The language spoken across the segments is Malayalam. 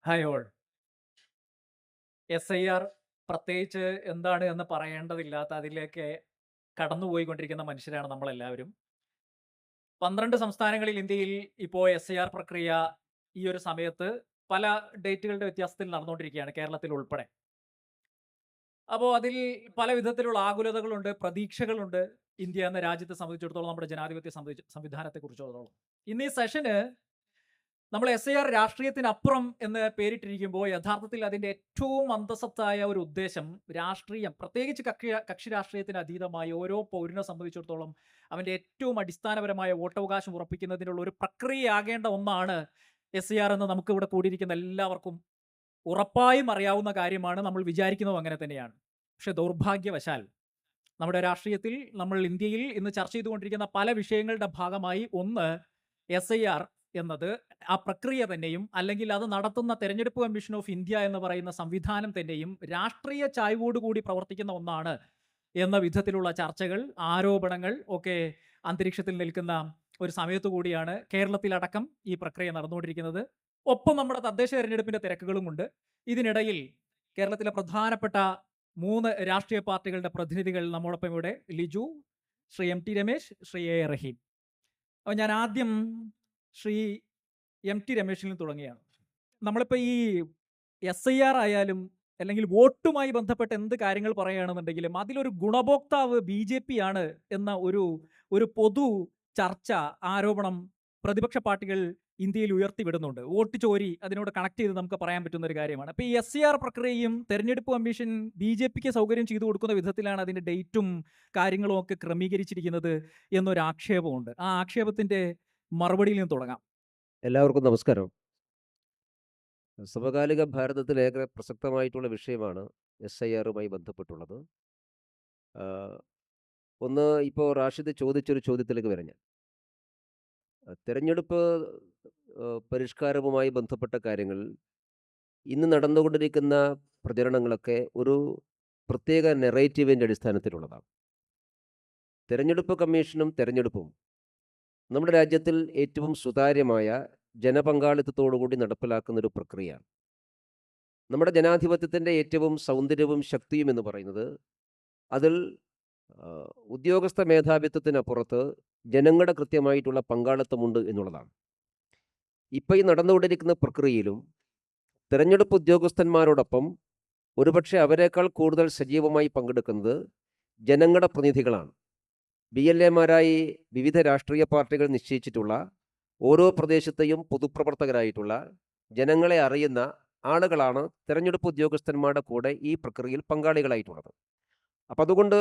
Hi all. SIR പ്രത്യേകിച്ച് എന്താണ് എന്ന് പറയേണ്ടതില്ലാത്ത അതിലേക്ക് കടന്നുപോയിക്കൊണ്ടിരിക്കുന്ന മനുഷ്യരാണ് നമ്മളെല്ലാവരും. 12 സംസ്ഥാനങ്ങളിൽ ഇന്ത്യയിൽ ഇപ്പോൾ SIR പ്രക്രിയ ഈ ഒരു സമയത്ത് പല ഡേറ്റുകളുടെ വ്യത്യാസത്തിൽ നടന്നുകൊണ്ടിരിക്കുകയാണ്, കേരളത്തിൽ ഉൾപ്പെടെ. അപ്പോൾ അതിൽ പല വിധത്തിലുള്ള ആകുലതകളുണ്ട്, പ്രതീക്ഷകളുണ്ട്. ഇന്ത്യ എന്ന രാജ്യത്തെ സംബന്ധിച്ചിടത്തോളം, നമ്മുടെ ജനാധിപത്യ സംവിധാനത്തെക്കുറിച്ചിടത്തോളം. ഇന്ന് ഈ സെഷന് നമ്മൾ SIR രാഷ്ട്രീയത്തിനപ്പുറം എന്ന് പേരിട്ടിരിക്കുമ്പോൾ യഥാർത്ഥത്തിൽ അതിൻ്റെ ഏറ്റവും അന്തസത്തായ ഒരു ഉദ്ദേശം രാഷ്ട്രീയം, പ്രത്യേകിച്ച് കക്ഷി രാഷ്ട്രീയത്തിന് അതീതമായി ഓരോ പൗരനെ സംബന്ധിച്ചിടത്തോളം അവൻ്റെ ഏറ്റവും അടിസ്ഥാനപരമായ വോട്ടവകാശം ഉറപ്പിക്കുന്നതിനുള്ള ഒരു പ്രക്രിയയാകേണ്ട ഒന്നാണ് SIR എന്ന് നമുക്ക് ഇവിടെ കൂടിയിരിക്കുന്ന എല്ലാവർക്കും ഉറപ്പായും അറിയാവുന്ന കാര്യമാണ്. നമ്മൾ വിചാരിക്കുന്നതും അങ്ങനെ തന്നെയാണ്. പക്ഷേ ദൗർഭാഗ്യവശാൽ നമ്മുടെ രാഷ്ട്രീയത്തിൽ, നമ്മൾ ഇന്ത്യയിൽ ഇന്ന് ചർച്ച ചെയ്തുകൊണ്ടിരിക്കുന്ന പല വിഷയങ്ങളുടെ ഭാഗമായി ഒന്ന് SIR എന്നത്, ആ പ്രക്രിയ തന്നെയും അല്ലെങ്കിൽ അത് നടത്തുന്ന തെരഞ്ഞെടുപ്പ് കമ്മീഷൻ ഓഫ് ഇന്ത്യ എന്ന് പറയുന്ന സംവിധാനം തന്നെയും രാഷ്ട്രീയ ചായ്വോടുകൂടി പ്രവർത്തിക്കുന്ന ഒന്നാണ് എന്ന വിധത്തിലുള്ള ചർച്ചകൾ, ആരോപണങ്ങൾ ഒക്കെ അന്തരീക്ഷത്തിൽ നിൽക്കുന്ന ഒരു സമയത്തു കൂടിയാണ് കേരളത്തിലടക്കം ഈ പ്രക്രിയ നടന്നുകൊണ്ടിരിക്കുന്നത്. ഒപ്പം നമ്മുടെ തദ്ദേശ തെരഞ്ഞെടുപ്പിന്റെ തിരക്കുകളുമുണ്ട്. ഇതിനിടയിൽ കേരളത്തിലെ പ്രധാനപ്പെട്ട 3 രാഷ്ട്രീയ പാർട്ടികളുടെ പ്രതിനിധികൾ നമ്മോടൊപ്പം ഇവിടെ. ലിജു, ശ്രീ MT രമേശ്, ശ്രീ A റഹീം. അപ്പോൾ ഞാൻ ആദ്യം ശ്രീ MT രമേശിൽ നിന്ന് തുടങ്ങിയാണ്. നമ്മളിപ്പോൾ ഈ SIR ആയാലും അല്ലെങ്കിൽ വോട്ടുമായി ബന്ധപ്പെട്ട് എന്ത് കാര്യങ്ങൾ പറയുകയാണെന്നുണ്ടെങ്കിലും അതിലൊരു ഗുണഭോക്താവ് BJP ആണ് എന്ന ഒരു പൊതു ചർച്ച, ആരോപണം പ്രതിപക്ഷ പാർട്ടികൾ ഇന്ത്യയിൽ ഉയർത്തിവിടുന്നുണ്ട്. വോട്ട് ചോരി അതിനോട് കണക്ട് ചെയ്ത് നമുക്ക് പറയാൻ പറ്റുന്ന ഒരു കാര്യമാണ്. അപ്പോൾ ഈ SIR പ്രക്രിയയും തെരഞ്ഞെടുപ്പ് കമ്മീഷൻ BJPക്ക് സൗകര്യം ചെയ്തു കൊടുക്കുന്ന വിധത്തിലാണ് അതിൻ്റെ ഡേറ്റും കാര്യങ്ങളും ഒക്കെ ക്രമീകരിച്ചിരിക്കുന്നത് എന്നൊരു ആക്ഷേപമുണ്ട്. ആ ആക്ഷേപത്തിൻ്റെ മറുപടിയിൽ നിന്ന് തുടങ്ങാം. എല്ലാവർക്കും നമസ്കാരം. സമകാലിക ഭാരതത്തിൽ ഏറെ പ്രസക്തമായിട്ടുള്ള വിഷയമാണ് SIRമായി ബന്ധപ്പെട്ടുള്ളത്. ഒന്ന്, ഇപ്പോൾ റാഷിദ് ചോദിച്ചൊരു ചോദ്യത്തിലേക്ക് വരാം ഞാൻ. തെരഞ്ഞെടുപ്പ് പരിഷ്കാരവുമായി ബന്ധപ്പെട്ട കാര്യങ്ങൾ ഇന്ന് നടന്നുകൊണ്ടിരിക്കുന്ന പ്രചരണങ്ങളൊക്കെ ഒരു പ്രത്യേക നെറേറ്റീവിൻ്റെ അടിസ്ഥാനത്തിലുള്ളതാണ്. തെരഞ്ഞെടുപ്പ് കമ്മീഷനും തെരഞ്ഞെടുപ്പും നമ്മുടെ രാജ്യത്തിൽ ഏറ്റവും സുതാര്യമായ ജനപങ്കാളിത്തത്തോടുകൂടി നടപ്പിലാക്കുന്നൊരു പ്രക്രിയയാണ്. നമ്മുടെ ജനാധിപത്യത്തിൻ്റെ ഏറ്റവും സൗന്ദര്യവും ശക്തിയും എന്ന് പറയുന്നത് അതിൽ ഉദ്യോഗസ്ഥ മേധാവിത്വത്തിനപ്പുറത്ത് ജനങ്ങളുടെ കൃത്യമായിട്ടുള്ള പങ്കാളിത്തമുണ്ട് എന്നുള്ളതാണ്. ഇപ്പോൾ ഈ നടന്നുകൊണ്ടിരിക്കുന്ന പ്രക്രിയയിലും തെരഞ്ഞെടുപ്പ് ഉദ്യോഗസ്ഥന്മാരോടൊപ്പം ഒരുപക്ഷെ അവരെക്കാൾ കൂടുതൽ സജീവമായി പങ്കെടുക്കുന്നത് ജനങ്ങളുടെ പ്രതിനിധികളാണ്. BLAമാരായി വിവിധ രാഷ്ട്രീയ പാർട്ടികൾ നിശ്ചയിച്ചിട്ടുള്ള ഓരോ പ്രദേശത്തെയും പൊതുപ്രവർത്തകരായിട്ടുള്ള ജനങ്ങളെ അറിയുന്ന ആളുകളാണ് തെരഞ്ഞെടുപ്പ് ഉദ്യോഗസ്ഥന്മാരുടെ കൂടെ ഈ പ്രക്രിയയിൽ പങ്കാളികളായിട്ടുള്ളത്. അപ്പം അതുകൊണ്ട്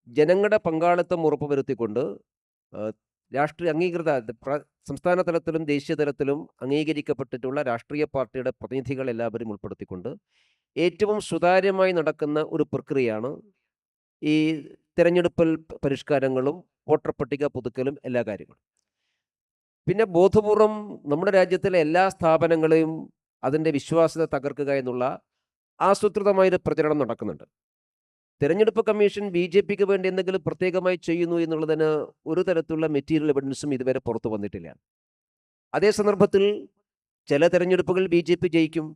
ജനങ്ങളുടെ പങ്കാളിത്തം ഉറപ്പുവരുത്തിക്കൊണ്ട് രാഷ്ട്രീയ അംഗീകൃത സംസ്ഥാന തലത്തിലും ദേശീയ തലത്തിലും അംഗീകരിക്കപ്പെട്ടിട്ടുള്ള രാഷ്ട്രീയ പാർട്ടിയുടെ പ്രതിനിധികൾ എല്ലാവരും ഉൾപ്പെടുത്തിക്കൊണ്ട് ഏറ്റവും സുതാര്യമായി നടക്കുന്ന ഒരു പ്രക്രിയയാണ് ഈ തെരഞ്ഞെടുപ്പിൽ പരിഷ്കാരങ്ങളും വോട്ടർ പട്ടിക പുതുക്കലും എല്ലാ കാര്യങ്ങളും. പിന്നെ ബോധപൂർവം നമ്മുടെ രാജ്യത്തിലെ എല്ലാ സ്ഥാപനങ്ങളെയും അതിൻ്റെ വിശ്വാസ്യത തകർക്കുക എന്നുള്ള ആസൂത്രിതമായൊരു പ്രചരണം നടക്കുന്നുണ്ട്. തെരഞ്ഞെടുപ്പ് കമ്മീഷൻ BJPക്ക് വേണ്ടി എന്തെങ്കിലും പ്രത്യേകമായി ചെയ്യുന്നു എന്നുള്ളതിന് ഒരു തരത്തിലുള്ള മെറ്റീരിയൽ എവിഡൻസും ഇതുവരെ പുറത്തു വന്നിട്ടില്ല. അതേ സന്ദർഭത്തിൽ ചില തെരഞ്ഞെടുപ്പുകൾ BJP ജയിക്കും,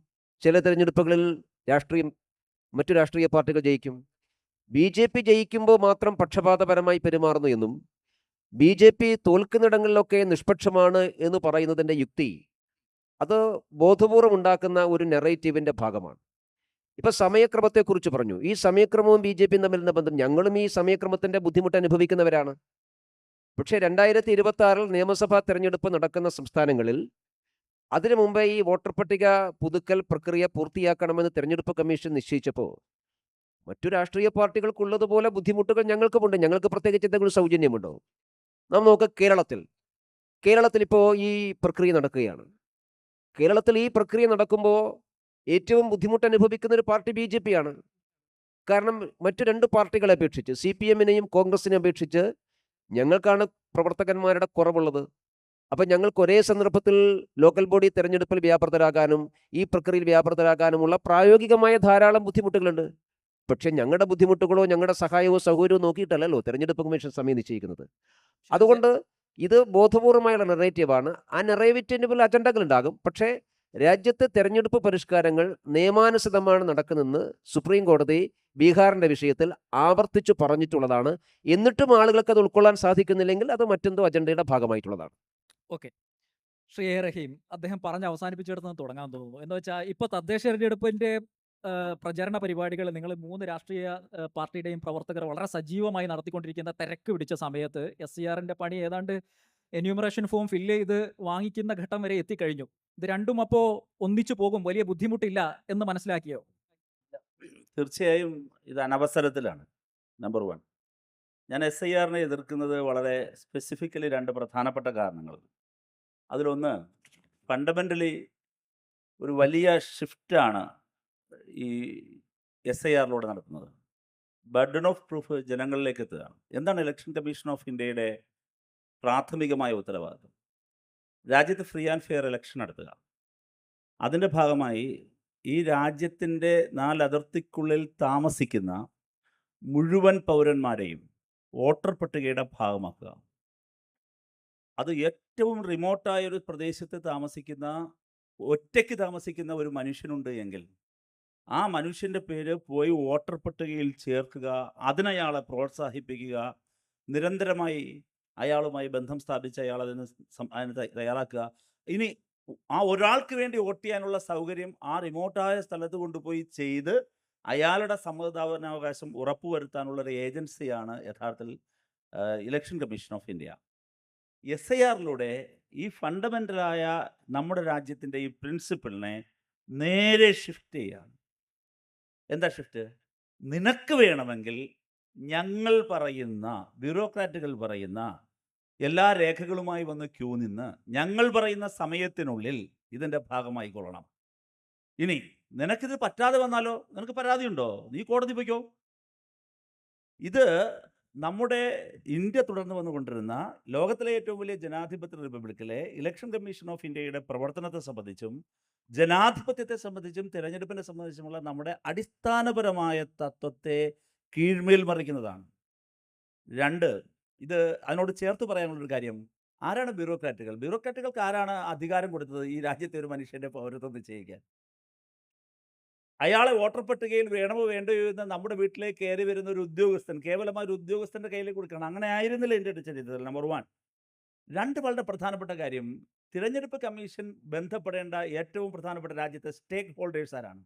ചില തെരഞ്ഞെടുപ്പുകളിൽ മറ്റു രാഷ്ട്രീയ പാർട്ടികൾ ജയിക്കും. BJP ജയിക്കുമ്പോൾ മാത്രം പക്ഷപാതപരമായി പെരുമാറുന്നു എന്നും BJP തോൽക്കുന്നിടങ്ങളിലൊക്കെ നിഷ്പക്ഷമാണ് എന്ന് പറയുന്നതിൻ്റെ യുക്തി അത് ബോധപൂർവം ഉണ്ടാക്കുന്ന ഒരു നെറേറ്റീവിൻ്റെ ഭാഗമാണ്. ഇപ്പം സമയക്രമത്തെക്കുറിച്ച് പറഞ്ഞു. ഈ സമയക്രമവും BJPയും തമ്മിലുള്ള ബന്ധം, ഞങ്ങളും ഈ സമയക്രമത്തിൻ്റെ ബുദ്ധിമുട്ട് അനുഭവിക്കുന്നവരാണ്. പക്ഷേ 2026 നിയമസഭാ തെരഞ്ഞെടുപ്പ് നടക്കുന്ന സംസ്ഥാനങ്ങളിൽ അതിനു മുമ്പേ ഈ വോട്ടർ പട്ടിക പുതുക്കൽ പ്രക്രിയ പൂർത്തിയാക്കണമെന്ന് തെരഞ്ഞെടുപ്പ് കമ്മീഷൻ നിശ്ചയിച്ചപ്പോൾ മറ്റു രാഷ്ട്രീയ പാർട്ടികൾക്കുള്ളതുപോലെ ബുദ്ധിമുട്ടുകൾ ഞങ്ങൾക്കുമുണ്ട്. ഞങ്ങൾക്ക് പ്രത്യേകിച്ച് എന്തെങ്കിലും സൗജന്യമുണ്ടോ? നാം നോക്കുക, കേരളത്തിൽ ഇപ്പോൾ ഈ പ്രക്രിയ നടക്കുകയാണ്. കേരളത്തിൽ ഈ പ്രക്രിയ നടക്കുമ്പോൾ ഏറ്റവും ബുദ്ധിമുട്ട് അനുഭവിക്കുന്ന ഒരു പാർട്ടി BJP ആണ്. കാരണം മറ്റു 2 പാർട്ടികളെ അപേക്ഷിച്ച്, CPMനെയും കോൺഗ്രസിനെ അപേക്ഷിച്ച് ഞങ്ങൾക്കാണ് പ്രവർത്തകന്മാരുടെ കുറവുള്ളത്. അപ്പം ഞങ്ങൾക്ക് ഒരേ സന്ദർഭത്തിൽ ലോക്കൽ ബോഡി തെരഞ്ഞെടുപ്പിൽ വ്യാപൃതരാകാനും ഈ പ്രക്രിയയിൽ വ്യാപൃതരാകാനുമുള്ള പ്രായോഗികമായ ധാരാളം ബുദ്ധിമുട്ടുകളുണ്ട്. പക്ഷേ ഞങ്ങളുടെ ബുദ്ധിമുട്ടുകളോ ഞങ്ങളുടെ സഹായമോ സൗകര്യമോ നോക്കിയിട്ടല്ലല്ലോ തെരഞ്ഞെടുപ്പ് കമ്മീഷൻ സമയം നിശ്ചയിക്കുന്നത്. അതുകൊണ്ട് ഇത് ബോധപൂർവമായുള്ള നെറേറ്റീവാണ്. ആ നെറേറ്റീവിൽ അജണ്ടകൾ ഉണ്ടാകും. പക്ഷേ രാജ്യത്തെ തെരഞ്ഞെടുപ്പ് പരിഷ്കാരങ്ങൾ നിയമാനുസൃതമാണ് നടക്കുന്നതെന്ന് സുപ്രീം കോടതി ബീഹാറിൻ്റെ വിഷയത്തിൽ ആവർത്തിച്ചു പറഞ്ഞിട്ടുള്ളതാണ്. എന്നിട്ടും ആളുകൾക്ക് അത് ഉൾക്കൊള്ളാൻ സാധിക്കുന്നില്ലെങ്കിൽ അത് മറ്റെന്തോ അജണ്ടയുടെ ഭാഗമായിട്ടുള്ളതാണ്. ഓക്കെ. ശ്രീ എ റഹീം, അദ്ദേഹം പറഞ്ഞ് അവസാനിപ്പിച്ചിടത്ത് നിന്ന് തുടങ്ങാൻ തോന്നുന്നു. എന്ന് വെച്ചാൽ ഇപ്പോൾ തദ്ദേശ തെരഞ്ഞെടുപ്പിൻ്റെ പ്രചരണ പരിപാടികൾ നിങ്ങൾ 3 രാഷ്ട്രീയ പാർട്ടിയുടെയും പ്രവർത്തകർ വളരെ സജീവമായി നടത്തിക്കൊണ്ടിരിക്കുന്ന തിരക്ക് പിടിച്ച സമയത്ത് SCRൻ്റെ പണി ഏതാണ്ട് എന്യൂമറേഷൻ ഫോം ഫില്ല് ചെയ്ത് വാങ്ങിക്കുന്ന ഘട്ടം വരെ എത്തിക്കഴിഞ്ഞു. ഇത് രണ്ടും അപ്പോൾ ഒന്നിച്ചു പോകും, വലിയ ബുദ്ധിമുട്ടില്ല എന്ന് മനസ്സിലാക്കിയോ? തീർച്ചയായും ഇത് അനവസരത്തിലാണ്. നമ്പർ 1. ഞാൻ SIRനെ എതിർക്കുന്നത് വളരെ സ്പെസിഫിക്കലി 2 പ്രധാനപ്പെട്ട കാരണങ്ങൾ. അതിലൊന്ന്, ഫണ്ടമെൻ്റലി ഒരു വലിയ ഷിഫ്റ്റാണ് ഈ SIRലൂടെ നടത്തുന്നത്. ബർഡൻ ഓഫ് പ്രൂഫ് ജനങ്ങളിലേക്ക് എത്തുകയാണ്. എന്താണ് ഇലക്ഷൻ കമ്മീഷൻ ഓഫ് ഇന്ത്യയുടെ പ്രാഥമികമായ ഉത്തരവാദിത്വം? രാജ്യത്ത് ഫ്രീ ആൻഡ് ഫെയർ ഇലക്ഷൻ നടത്തുക. അതിൻ്റെ ഭാഗമായി ഈ രാജ്യത്തിൻ്റെ 4 അതിർത്തിക്കുള്ളിൽ താമസിക്കുന്ന മുഴുവൻ പൗരന്മാരെയും വോട്ടർ പട്ടികയുടെ ഭാഗമാക്കുക. അത് ഏറ്റവും റിമോട്ടായ ഒരു പ്രദേശത്ത് താമസിക്കുന്ന, ഒറ്റയ്ക്ക് താമസിക്കുന്ന ഒരു മനുഷ്യനുണ്ട് എങ്കിൽ ആ മനുഷ്യൻ്റെ പേര് പോയി വോട്ടർ പട്ടികയിൽ ചേർക്കുക, അതിനയാളെ പ്രോത്സാഹിപ്പിക്കുക, നിരന്തരമായി അയാളുമായി ബന്ധം സ്ഥാപിച്ച് അയാളതിന് തയ്യാറാക്കുക. ഇനി ആ ഒരാൾക്ക് വേണ്ടി വോട്ട് ചെയ്യാനുള്ള സൗകര്യം ആ റിമോട്ടായ സ്ഥലത്ത് കൊണ്ടുപോയി ചെയ്ത് അയാളുടെ സമ്മതിദാനാവകാശം ഉറപ്പുവരുത്താനുള്ളൊരു ഏജൻസിയാണ് യഥാർത്ഥത്തിൽ ഇലക്ഷൻ കമ്മീഷൻ ഓഫ് ഇന്ത്യ. SIRലൂടെ ഈ ഫണ്ടമെൻ്റലായ നമ്മുടെ രാജ്യത്തിൻ്റെ ഈ പ്രിൻസിപ്പിളിനെ നേരെ ഷിഫ്റ്റ് ചെയ്യുകയാണ്. എന്താ ഷിഫ്റ്റ്? നിനക്ക് വേണമെങ്കിൽ ഞങ്ങൾ പറയുന്ന, ബ്യൂറോക്രാറ്റുകൾ പറയുന്ന എല്ലാ രേഖകളുമായി വന്ന് ക്യൂ നിന്ന് ഞങ്ങൾ പറയുന്ന സമയത്തിനുള്ളിൽ ഇതിൻ്റെ ഭാഗമായിക്കൊള്ളണം. ഇനി നിനക്കിത് പറ്റാതെ വന്നാലോ? നിനക്ക് പരാതിയുണ്ടോ? നീ കോടതി പോയിക്കോ. ഇത് നമ്മുടെ ഇന്ത്യ തുടർന്ന് വന്നുകൊണ്ടിരുന്ന ലോകത്തിലെ ഏറ്റവും വലിയ ജനാധിപത്യ റിപ്പബ്ലിക്കിലെ ഇലക്ഷൻ കമ്മീഷൻ ഓഫ് ഇന്ത്യയുടെ പ്രവർത്തനത്തെ സംബന്ധിച്ചും ജനാധിപത്യത്തെ സംബന്ധിച്ചും തിരഞ്ഞെടുപ്പിനെ സംബന്ധിച്ചുമുള്ള നമ്മുടെ അടിസ്ഥാനപരമായ തത്വത്തെ കീഴ്മേൽ മറിക്കുന്നതാണ്. 2, ഇത് അതിനോട് ചേർത്ത് പറയാനുള്ളൊരു കാര്യം, ആരാണ് ബ്യൂറോക്രാറ്റുകൾ? ബ്യൂറോക്രാറ്റുകൾക്ക് ആരാണ് അധികാരം കൊടുത്തത് ഈ രാജ്യത്തെ ഒരു മനുഷ്യൻ്റെ പൗരത്വം നിശ്ചയിക്കാൻ? അയാളെ വോട്ടർ പട്ടികയിൽ വേണമോ വേണ്ടയോ എന്ന് നമ്മുടെ വീട്ടിലേക്ക് കയറി വരുന്ന ഒരു ഉദ്യോഗസ്ഥൻ, കേവലമായ ഒരു ഉദ്യോഗസ്ഥൻ്റെ കയ്യിലേക്ക് കൊടുക്കണം. അങ്ങനെ ആയിരുന്നില്ല ഇന്ത്യയുടെ ചരിത്രത്തിൽ. നമ്പർ 1. 2, വളരെ പ്രധാനപ്പെട്ട കാര്യം, തിരഞ്ഞെടുപ്പ് കമ്മീഷൻ ബന്ധപ്പെടേണ്ട ഏറ്റവും പ്രധാനപ്പെട്ട രാജ്യത്തെ സ്റ്റേക്ക് ഹോൾഡേഴ്സ് ആരാണ്?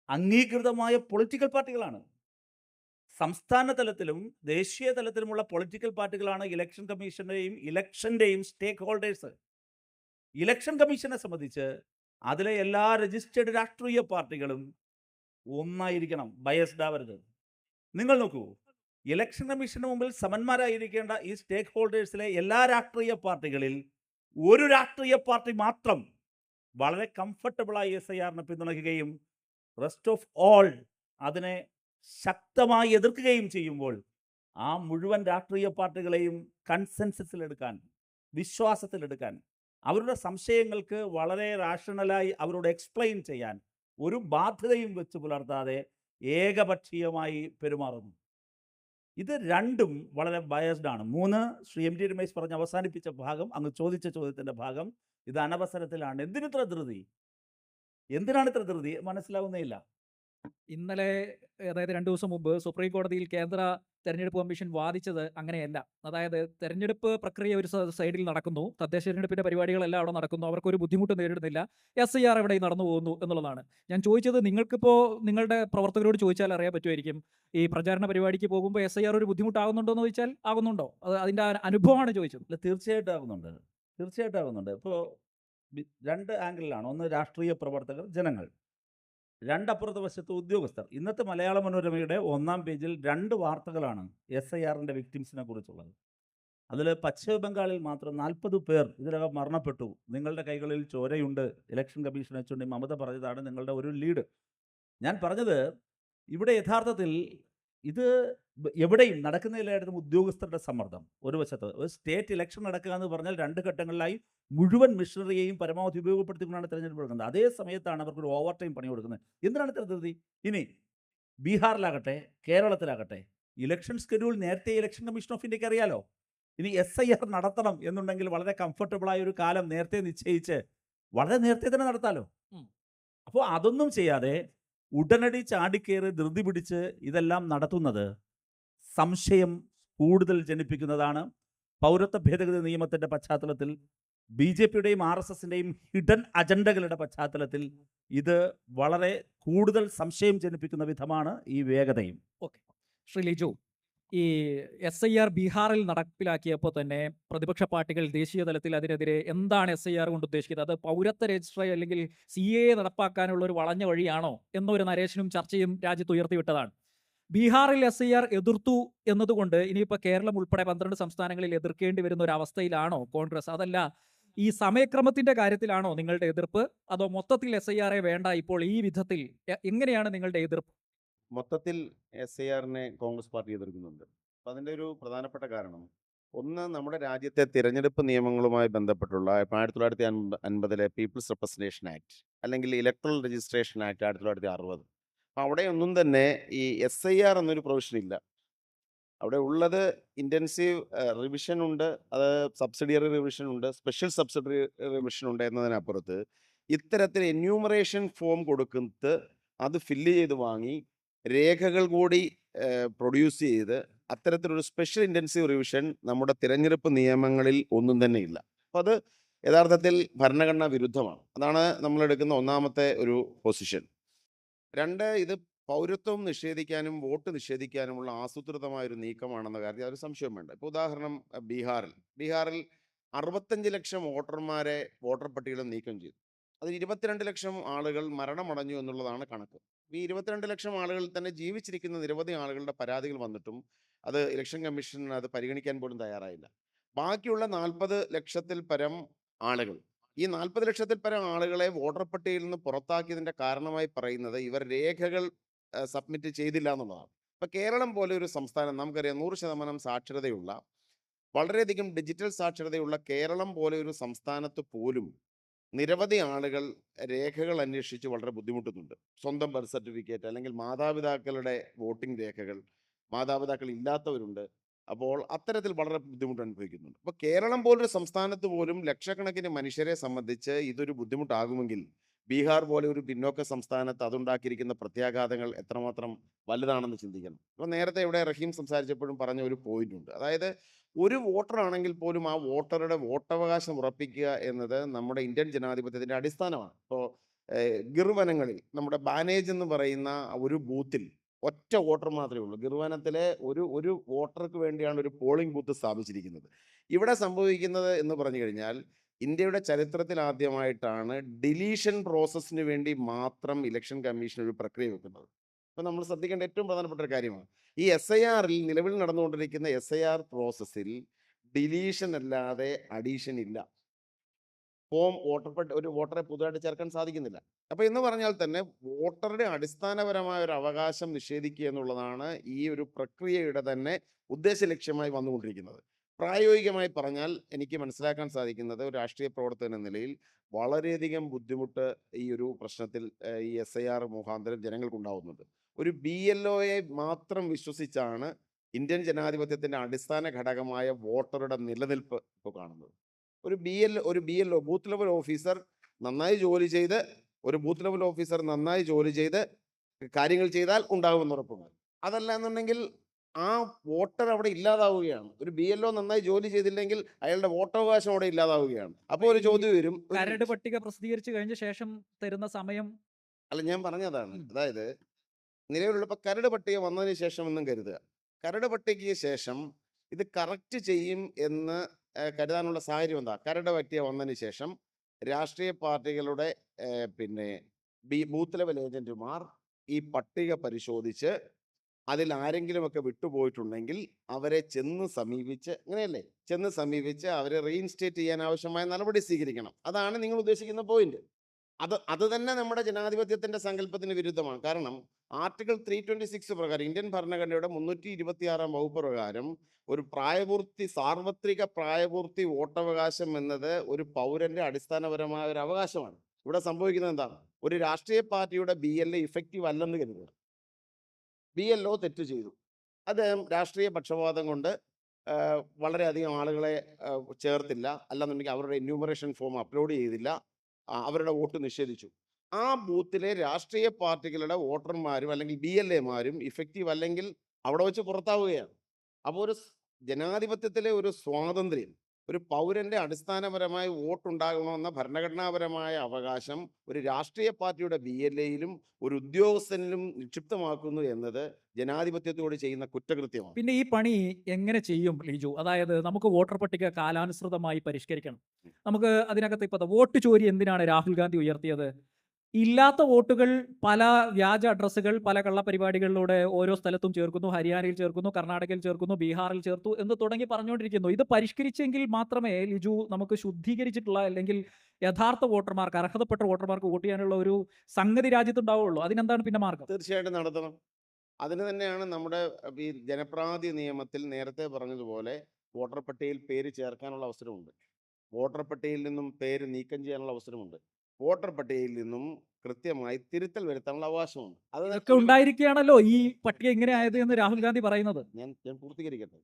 അംഗീകൃതമായ പൊളിറ്റിക്കൽ പാർട്ടികളാണ്. സംസ്ഥാന തലത്തിലും ദേശീയ തലത്തിലുമുള്ള പൊളിറ്റിക്കൽ പാർട്ടികളാണ് ഇലക്ഷൻ കമ്മീഷൻ്റെയും ഇലക്ഷൻ്റെയും സ്റ്റേക്ക് ഹോൾഡേഴ്സ്. ഇലക്ഷൻ കമ്മീഷനെ സംബന്ധിച്ച് അതിലെ എല്ലാ രജിസ്റ്റേർഡ് രാഷ്ട്രീയ പാർട്ടികളും ഒന്നായിരിക്കണം, ബയസ്ഡ് ആവരുത്. നിങ്ങൾ നോക്കൂ, ഇലക്ഷൻ കമ്മീഷന് മുമ്പിൽ സമന്മാരായിരിക്കേണ്ട ഈ സ്റ്റേക്ക് ഹോൾഡേഴ്സിലെ എല്ലാ രാഷ്ട്രീയ പാർട്ടികളിൽ ഒരു രാഷ്ട്രീയ പാർട്ടി മാത്രം വളരെ കംഫർട്ടബിളായി SIRനെ പിന്തുണയ്ക്കുകയും റെസ്റ്റ് ഓഫ് ഓൾ അതിനെ ശക്തമായി എതിർക്കുകയും ചെയ്യുമ്പോൾ ആ മുഴുവൻ രാഷ്ട്രീയ പാർട്ടികളെയും കൺസെൻസസിലെടുക്കാൻ, വിശ്വാസത്തിലെടുക്കാൻ, അവരുടെ സംശയങ്ങൾക്ക് വളരെ റാഷണലായി അവരോട് എക്സ്പ്ലെയിൻ ചെയ്യാൻ ഒരു ബാധ്യതയും വെച്ച് പുലർത്താതെ ഏകപക്ഷീയമായി പെരുമാറുന്നു. ഇത് രണ്ടും വളരെ ബയസ്ഡ് ആണ്. 3, ശ്രീ MT രമേശ് പറഞ്ഞ് അവസാനിപ്പിച്ച ഭാഗം, അങ്ങ് ചോദിച്ച ചോദ്യത്തിൻ്റെ ഭാഗം, ഇത് അനവസരത്തിലാണ്. എന്തിനിത്ര ധൃതി? എന്തിനാണ് ഇത്ര ധൃതി? മനസ്സിലാവുന്നേയില്ല. ഇന്നലെ, അതായത് 2 ദിവസം മുമ്പ് സുപ്രീം കോടതിയിൽ കേന്ദ്ര തെരഞ്ഞെടുപ്പ് കമ്മീഷൻ വാദിച്ചത് അങ്ങനെയല്ല. അതായത് തെരഞ്ഞെടുപ്പ് പ്രക്രിയ ഒരു സൈഡിൽ നടക്കുന്നു, തദ്ദേശ തെരഞ്ഞെടുപ്പിൻ്റെ പരിപാടികളെല്ലാം അവിടെ നടക്കുന്നു, അവർക്കൊരു ബുദ്ധിമുട്ട് നേരിടുന്നില്ല, SIR എവിടെ നടന്നു പോകുന്നു എന്നുള്ളതാണ്. ഞാൻ ചോദിച്ചത്, നിങ്ങൾക്കിപ്പോൾ നിങ്ങളുടെ പ്രവർത്തകരോട് ചോദിച്ചാൽ അറിയാൻ പറ്റുമായിരിക്കും, ഈ പ്രചാരണ പരിപാടിക്ക് പോകുമ്പോൾ SIR ഒരു ബുദ്ധിമുട്ടാകുന്നുണ്ടോ എന്ന് ചോദിച്ചാൽ ആകുന്നുണ്ടോ? അതിൻ്റെ അനുഭവമാണ് ചോദിച്ചത്. അല്ല, തീർച്ചയായിട്ടും ആകുന്നുണ്ട്. തീർച്ചയായിട്ടും ആകുന്നുണ്ട്. ഇപ്പോൾ 2 ആംഗിളിലാണ്. ഒന്ന് രാഷ്ട്രീയ പ്രവർത്തകർ, ജനങ്ങൾ. 2 അപ്പുറത്തെ വശത്ത് ഉദ്യോഗസ്ഥർ. ഇന്നത്തെ മലയാള മനോരമയുടെ 1-ാം പേജിൽ 2 വാർത്തകളാണ് SIRൻ്റെ വിക്ടിംസിനെ കുറിച്ചുള്ളത്. അതിൽ പശ്ചിമ ബംഗാളിൽ മാത്രം 40 പേർ ഇതിനകം മരണപ്പെട്ടു, നിങ്ങളുടെ കൈകളിൽ ചോരയുണ്ട്, ഇലക്ഷൻ കമ്മീഷനെ ചൂണ്ടി മമത പറഞ്ഞതാണ് നിങ്ങളുടെ ഒരു ലീഡ്. ഞാൻ പറഞ്ഞത്, ഇവിടെ യഥാർത്ഥത്തിൽ ഇത് എവിടെയും നടക്കുന്നതിലായിരുന്നു ഉദ്യോഗസ്ഥരുടെ സമ്മർദ്ദം. ഒരു വശത്ത് ഒരു സ്റ്റേറ്റ് ഇലക്ഷൻ നടക്കുക എന്ന് പറഞ്ഞാൽ 2 ഘട്ടങ്ങളിലായി മുഴുവൻ മിഷനറിയെയും പരമാവധി ഉപയോഗപ്പെടുത്തിക്കൊണ്ടാണ് തിരഞ്ഞെടുപ്പ് എടുക്കുന്നത്. അതേ സമയത്താണ് അവർക്കൊരു ഓവർ ടൈം പണി കൊടുക്കുന്നത്. എന്തിനാണ് ഇത്ര ധൃതി? ഇനി ബീഹാറിലാകട്ടെ കേരളത്തിലാകട്ടെ ഇലക്ഷൻ സ്കെഡ്യൂൾ നേരത്തെ ഇലക്ഷൻ കമ്മീഷൻ ഓഫ് ഇന്ത്യക്ക് അറിയാലോ. ഇനി SIR നടത്തണം എന്നുണ്ടെങ്കിൽ വളരെ കംഫർട്ടബിളായ ഒരു കാലം നേരത്തെ നിശ്ചയിച്ച് വളരെ നേരത്തെ തന്നെ നടത്താലോ. ഉം. അപ്പോൾ അതൊന്നും ചെയ്യാതെ ഉടനടി ചാടിക്കേറി ധൃതി പിടിച്ച് ഇതെല്ലാം നടത്തുന്നത് സംശയം കൂടുതൽ ജനിപ്പിക്കുന്നതാണ്. പൗരത്വ ഭേദഗതി നിയമത്തിൻ്റെ പശ്ചാത്തലത്തിൽ BJPയുടെയും RSSൻ്റെയും ഹിഡൻ അജണ്ടകളുടെ പശ്ചാത്തലത്തിൽ ഇത് വളരെ കൂടുതൽ സംശയം ജനിപ്പിക്കുന്ന വിധമാണ് ഈ വേഗതയും. ഓക്കെ, ശ്രീ ലിജു, ഈ SIR ബീഹാറിൽ നടപ്പിലാക്കിയപ്പോൾ തന്നെ പ്രതിപക്ഷ പാർട്ടികൾ ദേശീയ തലത്തിൽ അതിനെതിരെ എന്താണ് SIR കൊണ്ട് ഉദ്ദേശിക്കുന്നത്, അത് പൗരത്വ രജിസ്റ്റർ അല്ലെങ്കിൽ CAA നടപ്പാക്കാനുള്ള ഒരു വളഞ്ഞ വഴിയാണോ എന്നൊരു നരേഷനും ചർച്ചയും രാജ്യത്ത് ഉയർത്തിവിട്ടതാണ്. ബീഹാറിൽ SIR എതിർത്തു എന്നതുകൊണ്ട് ഇനിയിപ്പോൾ കേരളം ഉൾപ്പെടെ 12 സംസ്ഥാനങ്ങളിൽ എതിർക്കേണ്ടി വരുന്ന ഒരു അവസ്ഥയിലാണോ കോൺഗ്രസ്? അതല്ല, ഈ സമയക്രമത്തിന്റെ കാര്യത്തിലാണോ നിങ്ങളുടെ എതിർപ്പ്, അതോ മൊത്തത്തിൽ SIR വേണ്ട ഇപ്പോൾ ഈ വിധത്തിൽ എങ്ങനെയാണ് നിങ്ങളുടെ എതിർപ്പ്? മൊത്തത്തിൽ SIRനെ കോൺഗ്രസ് പാർട്ടി എതിർക്കുന്നുണ്ട്. അപ്പം അതിൻ്റെ ഒരു പ്രധാനപ്പെട്ട കാരണം, ഒന്ന്, നമ്മുടെ രാജ്യത്തെ തിരഞ്ഞെടുപ്പ് നിയമങ്ങളുമായി ബന്ധപ്പെട്ടുള്ള 1950 പീപ്പിൾസ് റെപ്രസെൻറ്റേഷൻ ആക്ട് അല്ലെങ്കിൽ ഇലക്ട്രൽ രജിസ്ട്രേഷൻ ആക്ട് 1960. അപ്പം അവിടെയൊന്നും തന്നെ ഈ SIR എന്നൊരു പ്രൊവിഷൻ ഇല്ല. അവിടെ ഉള്ളത് ഇൻറ്റൻസീവ് റിവിഷൻ ഉണ്ട്, അത് സബ്സിഡിയറി റിവിഷൻ ഉണ്ട്, സ്പെഷ്യൽ സബ്സിഡറി റിവിഷൻ ഉണ്ട് എന്നതിനപ്പുറത്ത് ഇത്തരത്തിൽ എന്യൂമറേഷൻ ഫോം കൊടുക്കുന്നത് അത് ഫില്ല് ചെയ്ത് വാങ്ങി രേഖകൾ കൂടി പ്രൊഡ്യൂസ് ചെയ്ത് അത്തരത്തിലൊരു സ്പെഷ്യൽ ഇൻറ്റൻസീവ് റിവിഷൻ നമ്മുടെ തിരഞ്ഞെടുപ്പ് നിയമങ്ങളിൽ ഒന്നും തന്നെ ഇല്ല. അപ്പോൾ അത് യഥാർത്ഥത്തിൽ ഭരണഘടനാ വിരുദ്ധമാണ്. അതാണ് നമ്മളെടുക്കുന്ന ഒന്നാമത്തെ ഒരു പൊസിഷൻ. രണ്ട്, ഇത് പൗരത്വം നിഷേധിക്കാനും വോട്ട് നിഷേധിക്കാനുമുള്ള ആസൂത്രിതമായൊരു നീക്കമാണെന്ന കാര്യത്തിൽ ഒരു സംശയം വേണ്ട. ഇപ്പോൾ ഉദാഹരണം, ബീഹാറിൽ 65 ലക്ഷം വോട്ടർമാരെ വോട്ടർ പട്ടികയിൽ നീക്കം ചെയ്തു. അതിൽ 22 ലക്ഷം ആളുകൾ മരണമടഞ്ഞു എന്നുള്ളതാണ് കണക്ക്. ഈ 22 ലക്ഷം ആളുകളിൽ തന്നെ ജീവിച്ചിരിക്കുന്ന നിരവധി ആളുകളുടെ പരാതികൾ വന്നിട്ടും അത് ഇലക്ഷൻ കമ്മീഷൻ അത് പരിഗണിക്കാൻ പോലും തയ്യാറായില്ല. ബാക്കിയുള്ള 40 ലക്ഷത്തിൽ പരം ആളുകൾ, ഈ 40 ലക്ഷത്തിൽ പരം ആളുകളെ വോട്ടർ പട്ടികയിൽ നിന്ന് പുറത്താക്കിയതിൻ്റെ കാരണമായി പറയുന്നത് ഇവർ രേഖകൾ സബ്മിറ്റ് ചെയ്തില്ല എന്നുള്ളതാണ്. ഇപ്പം കേരളം പോലെ ഒരു സംസ്ഥാനം, നമുക്കറിയാം 100% സാക്ഷരതയുള്ള, വളരെയധികം ഡിജിറ്റൽ സാക്ഷരതയുള്ള കേരളം പോലെ ഒരു സംസ്ഥാനത്ത് പോലും നിരവധി ആളുകൾ രേഖകൾ അന്വേഷിച്ച് വളരെ ബുദ്ധിമുട്ടുന്നുണ്ട്. സ്വന്തം ബർത്ത് സർട്ടിഫിക്കറ്റ് അല്ലെങ്കിൽ മാതാപിതാക്കളുടെ വോട്ടിംഗ് രേഖകൾ, മാതാപിതാക്കൾ ഇല്ലാത്തവരുണ്ട്. അപ്പോൾ അത്തരത്തിൽ വളരെ ബുദ്ധിമുട്ട് അനുഭവിക്കുന്നുണ്ട്. അപ്പോൾ കേരളം പോലൊരു സംസ്ഥാനത്ത് പോലും ലക്ഷക്കണക്കിന് മനുഷ്യരെ സംബന്ധിച്ച് ഇതൊരു ബുദ്ധിമുട്ടാകുമെങ്കിൽ ബീഹാർ പോലെ ഒരു പിന്നോക്ക സംസ്ഥാനത്ത് അതുണ്ടാക്കിയിരിക്കുന്ന പ്രത്യാഘാതങ്ങൾ എത്രമാത്രം വലുതാണെന്ന് ചിന്തിക്കണം. അപ്പോൾ നേരത്തെ ഇവിടെ റഹീം സംസാരിച്ചപ്പോഴും പറഞ്ഞ ഒരു പോയിന്റ് ഉണ്ട്. അതായത് ഒരു വോട്ടർ ആണെങ്കിൽ പോലും ആ വോട്ടറുടെ വോട്ടവകാശം ഉറപ്പിക്കുക എന്നത് നമ്മുടെ ഇന്ത്യൻ ജനാധിപത്യത്തിൻ്റെ അടിസ്ഥാനമാണ്. ഇപ്പോൾ ഗിർവനങ്ങളിൽ നമ്മുടെ ബാനേജ് എന്ന് പറയുന്ന ഒരു ബൂത്തിൽ ഒറ്റ വോട്ടർ മാത്രമേ ഉള്ളൂ. ഗിർവനത്തിലെ ഒരു വോട്ടർക്ക് വേണ്ടിയാണ് ഒരു പോളിംഗ് ബൂത്ത് സ്ഥാപിച്ചിരിക്കുന്നത്. ഇവിടെ സംഭവിക്കുന്നത് എന്ന് പറഞ്ഞു കഴിഞ്ഞാൽ ഇന്ത്യയുടെ ചരിത്രത്തിൽ ആദ്യമായിട്ടാണ് ഡിലീഷൻ പ്രോസസ്സിന് വേണ്ടി മാത്രം ഇലക്ഷൻ കമ്മീഷൻ ഒരു പ്രക്രിയ വെക്കുന്നത്. അപ്പോൾ നമ്മൾ ശ്രദ്ധിക്കേണ്ട ഏറ്റവും പ്രധാനപ്പെട്ട ഒരു കാര്യമാണ്, ഈ SIRൽ നിലവിൽ നടന്നുകൊണ്ടിരിക്കുന്ന SIR പ്രോസസ്സിൽ ഡിലീഷൻ അല്ലാതെ അഡീഷൻ ഇല്ല. ഫോം ഒരു വോട്ടറെ പുതുതായിട്ട് ചേർക്കാൻ സാധിക്കുന്നില്ല. അപ്പോൾ എന്ന് പറഞ്ഞാൽ തന്നെ വോട്ടറുടെ അടിസ്ഥാനപരമായ ഒരു അവകാശം നിഷേധിക്കുക എന്നുള്ളതാണ് ഈ ഒരു പ്രക്രിയയുടെ തന്നെ ഉദ്ദേശ ലക്ഷ്യമായി വന്നുകൊണ്ടിരിക്കുന്നത്. പ്രായോഗികമായി പറഞ്ഞാൽ എനിക്ക് മനസ്സിലാക്കാൻ സാധിക്കുന്നത്, ഒരു രാഷ്ട്രീയ പ്രവർത്തകൻ എന്ന നിലയിൽ വളരെയധികം ബുദ്ധിമുട്ട് ഈ ഒരു പ്രശ്നത്തിൽ ഈ SIR മുഖാന്തരം ജനങ്ങൾക്കുണ്ടാവുന്നുണ്ട്. ഒരു BLOയെ മാത്രം വിശ്വസിച്ചാണ് ഇന്ത്യൻ ജനാധിപത്യത്തിൻ്റെ അടിസ്ഥാന ഘടകമായ വോട്ടറുടെ നിലനിൽപ്പ് ഇപ്പോൾ കാണുന്നത്. ഒരു BLO ബൂത്ത് ലെവൽ ഓഫീസർ നന്നായി ജോലി ചെയ്ത് കാര്യങ്ങൾ ചെയ്താൽ ഉണ്ടാകുമെന്ന് ഉറപ്പുണ്ട്. അതല്ല എന്നുണ്ടെങ്കിൽ ആ വോട്ടർ അവിടെ ഇല്ലാതാവുകയാണ്. ഒരു BLO നന്നായി ജോലി ചെയ്തില്ലെങ്കിൽ അയാളുടെ വോട്ടവകാശം അവിടെ ഇല്ലാതാവുകയാണ്. അപ്പോൾ ഒരു ചോദ്യം വരും, കരട് പട്ടിക പ്രസിദ്ധീകരിച്ചു കഴിഞ്ഞ ശേഷം തരുന്ന സമയം അല്ല ഞാൻ പറഞ്ഞതാണ്, അതായത് നിലവിലുള്ള ഇപ്പം കരട് പട്ടിക വന്നതിന് ശേഷം എന്നും കരുതുക, കരട് പട്ടികയ്ക്ക് ശേഷം ഇത് കറക്റ്റ് ചെയ്യും എന്ന് കരുതാനുള്ള സാഹചര്യം എന്താ? കരട് പട്ടിക വന്നതിന് ശേഷം രാഷ്ട്രീയ പാർട്ടികളുടെ ബൂത്ത് ലെവൽ ഏജന്റുമാർ ഈ പട്ടിക പരിശോധിച്ച് അതിൽ ആരെങ്കിലുമൊക്കെ വിട്ടുപോയിട്ടുണ്ടെങ്കിൽ അവരെ ചെന്ന് സമീപിച്ച് അവരെ റീഇൻസ്റ്റേറ്റ് ചെയ്യാൻ ആവശ്യമായ നടപടി സ്വീകരിക്കണം. അതാണ് നിങ്ങൾ ഉദ്ദേശിക്കുന്ന പോയിന്റ്. അത് തന്നെ നമ്മുടെ ജനാധിപത്യത്തിന്റെ സങ്കല്പത്തിന് വിരുദ്ധമാണ്. കാരണം ആർട്ടിക്കിൾ 326 പ്രകാരം, ഇന്ത്യൻ ഭരണഘടനയുടെ 326 വകുപ്പ് പ്രകാരം ഒരു സാർവത്രിക പ്രായപൂർത്തി വോട്ടവകാശം എന്നത് ഒരു പൗരന്റെ അടിസ്ഥാനപരമായ ഒരു അവകാശമാണ്. ഇവിടെ സംഭവിക്കുന്നത് എന്താണ്? ഒരു രാഷ്ട്രീയ പാർട്ടിയുടെ BLO ഇഫക്റ്റീവ് അല്ലെന്ന് കരുതുക. BLO തെറ്റ് ചെയ്തു, അദ്ദേഹം രാഷ്ട്രീയ പക്ഷപാതം കൊണ്ട് വളരെയധികം ആളുകളെ ചേർത്തില്ല, അല്ലെന്നുണ്ടെങ്കിൽ അവരുടെ എന്യൂമറേഷൻ ഫോം അപ്ലോഡ് ചെയ്തില്ല, അവരുടെ വോട്ട് നിഷേധിച്ചു. ആ ബൂത്തിലെ രാഷ്ട്രീയ പാർട്ടികളുടെ വോട്ടർമാരും അല്ലെങ്കിൽ BLAമാരും ഇഫക്റ്റീവ് അല്ലെങ്കിൽ അവിടെ വെച്ച് പുറത്താവുകയാണ്. അപ്പോൾ ഒരു ജനാധിപത്യത്തിലെ ഒരു സ്വാതന്ത്ര്യം, ഒരു പൗരന്റെ അടിസ്ഥാനപരമായ വോട്ടുണ്ടാകണമെന്ന ഭരണഘടനാപരമായ അവകാശം ഒരു രാഷ്ട്രീയ പാർട്ടിയുടെ BLAയിലും ഒരു ഉദ്യോഗസ്ഥനിലും നിക്ഷിപ്തമാക്കുന്നു എന്നത് ജനാധിപത്യത്തോട് ചെയ്യുന്ന കുറ്റകൃത്യമാണ്. പിന്നെ ഈ പണി എങ്ങനെ ചെയ്യും ലിജു? അതായത് നമുക്ക് വോട്ടർ പട്ടിക കാലാനുസൃതമായി പരിഷ്കരിക്കണം. നമുക്ക് അതിനകത്ത് ഇപ്പോൾ വോട്ട് ചോരി എന്തിനാണ് രാഹുൽ ഗാന്ധി ഉയർത്തിയത്? ഇല്ലാത്ത വോട്ടുകൾ പല വ്യാജ അഡ്രസ്സുകൾ പല കള്ളപരിപാടികളിലൂടെ ഓരോ സ്ഥലത്തും ചേർക്കുന്നു. ഹരിയാനയിൽ ചേർക്കുന്നു, കർണാടകയിൽ ചേർക്കുന്നു, ബീഹാറിൽ ചേർത്തു എന്ന് തുടങ്ങി പറഞ്ഞുകൊണ്ടിരിക്കുന്നു. ഇത് പരിഷ്കരിച്ചെങ്കിൽ മാത്രമേ ലിജു നമുക്ക് ശുദ്ധീകരിച്ചിട്ടുള്ള അല്ലെങ്കിൽ യഥാർത്ഥ വോട്ടർമാർക്ക്, അർഹതപ്പെട്ട വോട്ടർമാർക്ക് വോട്ട് ചെയ്യാനുള്ള ഒരു സംഗതി രാജ്യത്തുണ്ടാവുള്ളൂ. അതിനെന്താണ് പിന്നെ മാർഗം? തീർച്ചയായിട്ടും നടത്തണം. അതിന് തന്നെയാണ് നമ്മുടെ ഈ ജനപ്രാതിനിധ്യ നിയമത്തിൽ നേരത്തെ പറഞ്ഞതുപോലെ വോട്ടർ പട്ടികയിൽ പേര് ചേർക്കാനുള്ള അവസരമുണ്ട്. വോട്ടർ പട്ടികയിൽ നിന്നും പേര് നീക്കം ചെയ്യാനുള്ള അവസരമുണ്ട്. വോട്ടർ പട്ടികയിൽ നിന്നും കൃത്യമായി തിരുത്തൽ വരുത്താനുള്ള അവകാശമുണ്ട്. അത് ഇതൊക്കെ ഉണ്ടായിരിക്കുകയാണല്ലോ ഈ പട്ടിക എങ്ങനെ ആയത് എന്ന് രാഹുൽ ഗാന്ധി പറയുന്നത്. ഞാൻ പൂർത്തീകരിക്കട്ടെ.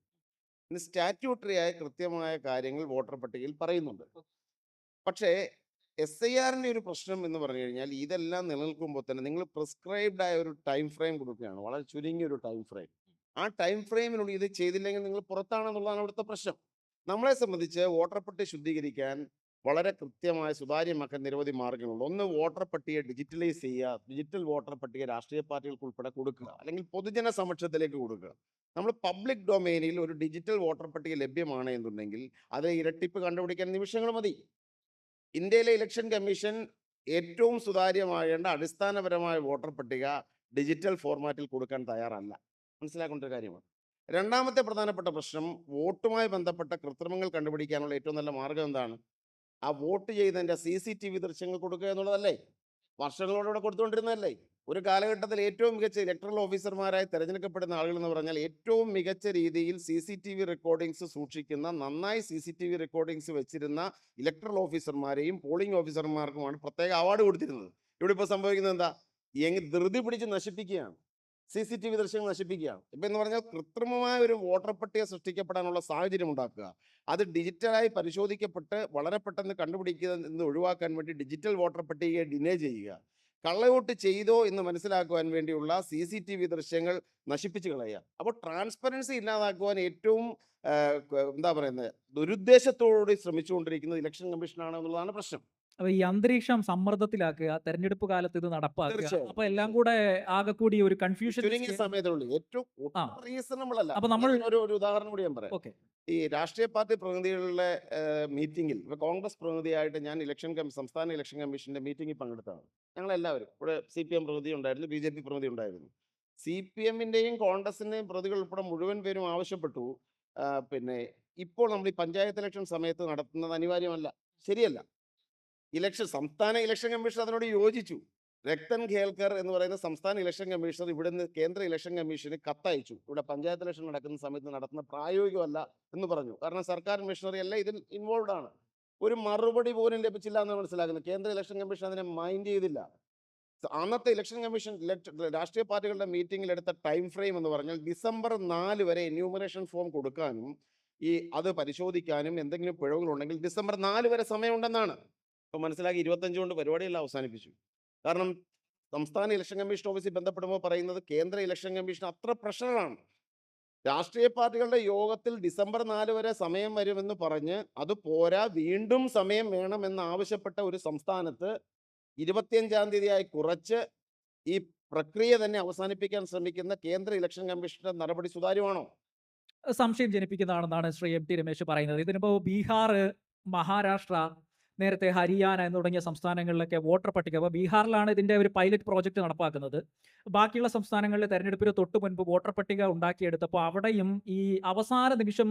ഇന്ന് സ്റ്റാറ്റ്യൂട്ടറി ആയ കൃത്യമായ കാര്യങ്ങൾ വോട്ടർ പട്ടികയിൽ പറയുന്നുണ്ട്. പക്ഷേ SIRന്റെ ഒരു പ്രശ്നം എന്ന് പറഞ്ഞു കഴിഞ്ഞാൽ ഇതെല്ലാം നിലനിൽക്കുമ്പോൾ തന്നെ നിങ്ങൾ പ്രിസ്ക്രൈബ്ഡ് ആയ ഒരു ടൈം ഫ്രെയിം കൊടുക്കുകയാണ്, വളരെ ചുരുങ്ങിയ ഒരു ടൈം ഫ്രെയിം. ആ ടൈം ഫ്രെയിമിനുള്ളിൽ ഇത് ചെയ്തില്ലെങ്കിൽ നിങ്ങൾ പുറത്താണെന്നുള്ളതാണ് ഇവിടുത്തെ പ്രശ്നം. നമ്മളെ സംബന്ധിച്ച് വോട്ടർ പട്ടിക ശുദ്ധീകരിക്കാൻ വളരെ കൃത്യമായ സുതാര്യമാക്കാൻ നിരവധി മാർഗങ്ങളുണ്ട്. ഒന്ന്, വോട്ടർ പട്ടിക ഡിജിറ്റലൈസ് ചെയ്യുക. ഡിജിറ്റൽ വോട്ടർ പട്ടിക രാഷ്ട്രീയ പാർട്ടികൾക്ക് ഉൾപ്പെടെ കൊടുക്കുക, അല്ലെങ്കിൽ പൊതുജന സമക്ഷത്തിലേക്ക് കൊടുക്കുക. നമ്മൾ പബ്ലിക് ഡൊമൈനിൽ ഒരു ഡിജിറ്റൽ വോട്ടർ പട്ടിക ലഭ്യമാണ് എന്നുണ്ടെങ്കിൽ അത് ഇരട്ടിപ്പ് കണ്ടുപിടിക്കാൻ നിമിഷങ്ങൾ മതി. ഇന്ത്യയിലെ ഇലക്ഷൻ കമ്മീഷൻ ഏറ്റവും സുതാര്യമാകേണ്ട അടിസ്ഥാനപരമായ വോട്ടർ പട്ടിക ഡിജിറ്റൽ ഫോർമാറ്റിൽ കൊടുക്കാൻ തയ്യാറല്ല. മനസ്സിലാക്കേണ്ട ഒരു കാര്യമാണ്. രണ്ടാമത്തെ പ്രധാനപ്പെട്ട പ്രശ്നം, വോട്ടുമായി ബന്ധപ്പെട്ട കൃത്രിമങ്ങൾ കണ്ടുപിടിക്കാനുള്ള ഏറ്റവും നല്ല മാർഗം എന്താണ്? ആ വോട്ട് ചെയ്തതിൻ്റെ CCTV ദൃശ്യങ്ങൾ കൊടുക്കുക എന്നുള്ളതല്ലേ? വർഷങ്ങളോടെ കൊടുത്തുകൊണ്ടിരുന്നതല്ലേ? ഒരു കാലഘട്ടത്തിൽ ഏറ്റവും മികച്ച ഇലക്ട്രൽ ഓഫീസർമാരായി തിരഞ്ഞെടുക്കപ്പെടുന്ന ആളുകൾ എന്ന് പറഞ്ഞാൽ ഏറ്റവും മികച്ച രീതിയിൽ CCTV റെക്കോർഡിങ്സ് സൂക്ഷിക്കുന്ന, നന്നായി CCTV റെക്കോർഡിങ്സ് വെച്ചിരുന്ന ഇലക്ട്രൽ ഓഫീസർമാരെയും പോളിംഗ് ഓഫീസർമാർക്കുമാണ് പ്രത്യേക അവാർഡ് കൊടുത്തിരുന്നത്. ഇവിടെ ഇപ്പോൾ സംഭവിക്കുന്നത് എന്താ? ധൃതി പിടിച്ച് നശിപ്പിക്കുകയാണ്, CCTV ദൃശ്യങ്ങൾ നശിപ്പിക്കുകയാണ്. ഇപ്പം എന്ന് പറഞ്ഞാൽ കൃത്രിമമായ ഒരു വോട്ടർ പട്ടിക സൃഷ്ടിക്കപ്പെടാനുള്ള സാഹചര്യം ഉണ്ടാക്കുക, അത് ഡിജിറ്റലായി പരിശോധിക്കപ്പെട്ട് വളരെ പെട്ടെന്ന് കണ്ടുപിടിക്കുന്നത് ഒഴിവാക്കാൻ വേണ്ടി ഡിജിറ്റൽ വോട്ടർ പട്ടികയെ ഡിനേ ചെയ്യുക, കള്ളവോട്ട് ചെയ്തോ എന്ന് മനസ്സിലാക്കുവാൻ വേണ്ടിയുള്ള CCTV ദൃശ്യങ്ങൾ നശിപ്പിച്ച് കളയുക. അപ്പോൾ ട്രാൻസ്പെറൻസി ഇല്ലാതാക്കുവാൻ ഏറ്റവും എന്താ പറയുന്നത്, ദുരുദ്ദേശത്തോടുകൂടി ശ്രമിച്ചുകൊണ്ടിരിക്കുന്നത് ഇലക്ഷൻ കമ്മീഷനാണ് എന്നുള്ളതാണ് പ്രശ്നം. അപ്പൊ ഈ അന്തരീക്ഷം സമ്മർദ്ദത്തിലാക്കുക, തെരഞ്ഞെടുപ്പ് കാലത്ത് ഇത് നടപ്പാക്കുക, തീർച്ചയായും, അപ്പൊ എല്ലാം കൂടെ ആകെ കൂടി ഒരു കൺഫ്യൂഷൻ. ചുരുങ്ങിയ സമയത്തിനുള്ളിൽ ഏറ്റവും റീസണബിൾ അല്ല. അപ്പൊ നമ്മൾ ഒരു ഉദാഹരണം കൂടി ഞാൻ പറയാം. ഓക്കെ, ഈ രാഷ്ട്രീയ പാർട്ടി പ്രതിനിധികളുടെ മീറ്റിംഗിൽ, ഇപ്പോൾ കോൺഗ്രസ് പ്രതിനിധിയായിട്ട് ഞാൻ സംസ്ഥാന ഇലക്ഷൻ കമ്മീഷന്റെ മീറ്റിംഗിൽ പങ്കെടുത്താണ്. ഞങ്ങളെല്ലാവരും ഇവിടെ CPM പ്രതിനിധി ഉണ്ടായിരുന്നു, BJP പ്രതിനിധി ഉണ്ടായിരുന്നു. CPMന്റെയും കോൺഗ്രസിന്റെയും പ്രതികൾ ഉൾപ്പെടെ മുഴുവൻ പേരും ആവശ്യപ്പെട്ടു, പിന്നെ ഇപ്പോൾ നമ്മൾ ഈ പഞ്ചായത്ത് ഇലക്ഷൻ സമയത്ത് നടത്തുന്നത് അനിവാര്യമല്ല, ശരിയല്ല. സംസ്ഥാന ഇലക്ഷൻ കമ്മീഷൻ അതിനോട് യോജിച്ചു. രക്തൻ ഖേൽക്കർ എന്ന് പറയുന്ന സംസ്ഥാന ഇലക്ഷൻ കമ്മീഷണർ ഇവിടുന്ന് കേന്ദ്ര ഇലക്ഷൻ കമ്മീഷന് കത്തയച്ചു. ഇവിടെ പഞ്ചായത്ത് ഇലക്ഷൻ നടക്കുന്ന സമയത്ത് നടത്തുന്ന പ്രായോഗികമല്ല എന്ന് പറഞ്ഞു. കാരണം സർക്കാർ മിഷണറി എല്ലാം ഇതിൽ ഇൻവോൾവ് ആണ്. ഒരു മറുപടി പോലും ലഭിച്ചില്ല എന്ന് മനസ്സിലാക്കുന്നത്. കേന്ദ്ര ഇലക്ഷൻ കമ്മീഷൻ അതിനെ മൈൻഡ് ചെയ്തില്ല. അന്നത്തെ ഇലക്ഷൻ കമ്മീഷൻ രാഷ്ട്രീയ പാർട്ടികളുടെ മീറ്റിംഗിൽ എടുത്ത ടൈം ഫ്രെയിം എന്ന് പറഞ്ഞാൽ December 4 വരെ എന്യൂമറേഷൻ ഫോം കൊടുക്കാനും അത് പരിശോധിക്കാനും എന്തെങ്കിലും പിഴവുകളുണ്ടെങ്കിൽ December 4 വരെ സമയമുണ്ടെന്നാണ്. ഇപ്പോൾ മനസ്സിലാക്കി 25 കൊണ്ട് പരിപാടിയെല്ലാം അവസാനിപ്പിച്ചു. കാരണം സംസ്ഥാന ഇലക്ഷൻ കമ്മീഷൻ ഓഫീസിൽ ബന്ധപ്പെടുമ്പോൾ പറയുന്നത് കേന്ദ്ര ഇലക്ഷൻ കമ്മീഷൻ അത്ര പ്രഷറാണ്. രാഷ്ട്രീയ പാർട്ടികളുടെ യോഗത്തിൽ December 4 വരെ സമയം വരുമെന്ന് പറഞ്ഞ് അത് പോരാ, വീണ്ടും സമയം വേണമെന്ന് ആവശ്യപ്പെട്ട ഒരു സംസ്ഥാനത്ത് 25-ാം തീയതിയായി കുറച്ച് ഈ പ്രക്രിയ തന്നെ അവസാനിപ്പിക്കാൻ ശ്രമിക്കുന്ന കേന്ദ്ര ഇലക്ഷൻ കമ്മീഷന്റെ നടപടി സുതാര്യമാണോ? സംശയം ജനിപ്പിക്കുന്നതാണെന്നാണ് ശ്രീ MT രമേശ് പറയുന്നത്. ഇതിനിപ്പോൾ ബീഹാർ, മഹാരാഷ്ട്ര, നേരത്തെ ഹരിയാന എന്ന് തുടങ്ങിയ സംസ്ഥാനങ്ങളിലൊക്കെ വോട്ടർ പട്ടിക, അപ്പോൾ ബീഹാറിലാണ് ഇതിൻ്റെ ഒരു പൈലറ്റ് പ്രോജക്റ്റ് നടപ്പാക്കുന്നത്. ബാക്കിയുള്ള സംസ്ഥാനങ്ങളിൽ തെരഞ്ഞെടുപ്പിന് തൊട്ട് മുൻപ് വോട്ടർ പട്ടിക ഉണ്ടാക്കിയെടുത്തപ്പോൾ അവിടെയും ഈ അവസാന നിമിഷം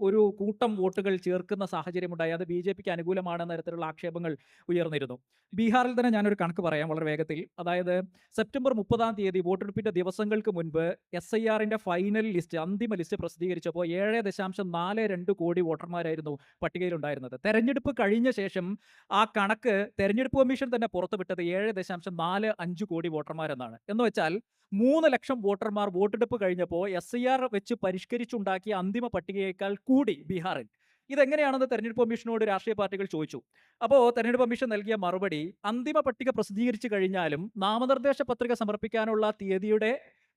ഒരു കൂട്ടം വോട്ടുകൾ ചേർക്കുന്ന സാഹചര്യമുണ്ടായി. അത് BJPക്ക് അനുകൂലമാണെന്ന തരത്തിലുള്ള ആക്ഷേപങ്ങൾ ഉയർന്നിരുന്നു. ബീഹാറിൽ തന്നെ ഞാനൊരു കണക്ക് പറയാം വളരെ വേഗത്തിൽ. അതായത് September 30 വോട്ടെടുപ്പിൻ്റെ ദിവസങ്ങൾക്ക് മുൻപ് SIRന്റെ ഫൈനൽ ലിസ്റ്റ്, അന്തിമ ലിസ്റ്റ് പ്രസിദ്ധീകരിച്ചപ്പോൾ 7.42 കോടി വോട്ടർമാരായിരുന്നു പട്ടികയിലുണ്ടായിരുന്നത്. തെരഞ്ഞെടുപ്പ് കഴിഞ്ഞ ശേഷം ആ കണക്ക് തെരഞ്ഞെടുപ്പ് കമ്മീഷൻ തന്നെ പുറത്തുവിട്ടത് 7.45 കോടി വോട്ടർമാരെന്നാണ്. എന്ന് വെച്ചാൽ 3 ലക്ഷം വോട്ടർമാർ വോട്ടെടുപ്പ് കഴിഞ്ഞപ്പോൾ SIR വെച്ച് പരിഷ്കരിച്ചുണ്ടാക്കിയ അന്തിമ പട്ടികയേക്കാൾ കൂടി ബീഹാറിൽ. ഇതെങ്ങനെയാണെന്ന് തെരഞ്ഞെടുപ്പ് കമ്മീഷനോട് രാഷ്ട്രീയ പാർട്ടികൾ ചോദിച്ചു. അപ്പോൾ തെരഞ്ഞെടുപ്പ് കമ്മീഷൻ നൽകിയ മറുപടി, അന്തിമ പട്ടിക പ്രസിദ്ധീകരിച്ചു കഴിഞ്ഞാലും നാമനിർദ്ദേശ പത്രിക സമർപ്പിക്കാനുള്ള തീയതിയുടെ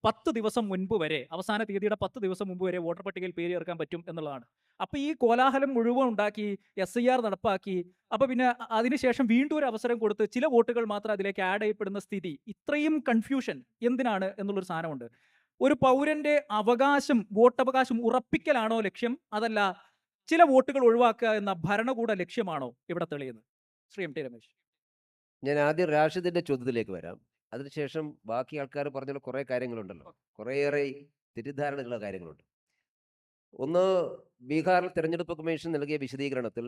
10 ദിവസം മുൻപ് വരെ, അവസാന തീയതിയുടെ 10 ദിവസം മുമ്പ് വരെ വോട്ടർ പട്ടികയിൽ പേര് ചേർക്കാൻ പറ്റും എന്നുള്ളതാണ്. അപ്പോൾ ഈ കോലാഹലം മുഴുവൻ ഉണ്ടാക്കി SIR നടപ്പാക്കി, അപ്പോൾ പിന്നെ അതിനുശേഷം വീണ്ടും ഒരു അവസരം കൊടുത്ത് ചില വോട്ടുകൾ മാത്രം അതിലേക്ക് ആഡ് ചെയ്യപ്പെടുന്ന സ്ഥിതി, ഇത്രയും കൺഫ്യൂഷൻ എന്തിനാണ് എന്നുള്ളൊരു സാധനമുണ്ട്. ഒരു പൗരന്റെ അവകാശം, വോട്ടവകാശം ഉറപ്പിക്കലാണോ ലക്ഷ്യം, അതല്ല ചില വോട്ടുകൾ ഒഴിവാക്കുക എന്ന ഭരണകൂട ലക്ഷ്യമാണോ ഇവിടെ തെളിയുന്നത്? ശ്രീ MT രമേശ്. ഞാൻ ആദ്യം റാഷിദിന്റെ ചോദ്യത്തിലേക്ക് വരാം. അതിനുശേഷം ബാക്കി ആൾക്കാർ പറഞ്ഞ കുറേ കാര്യങ്ങളുണ്ടല്ലോ, കുറേയേറെ തെറ്റിദ്ധാരണകളുള്ള കാര്യങ്ങളുണ്ട്. ഒന്ന്, ബീഹാറിൽ തെരഞ്ഞെടുപ്പ് കമ്മീഷൻ നൽകിയ വിശദീകരണത്തിൽ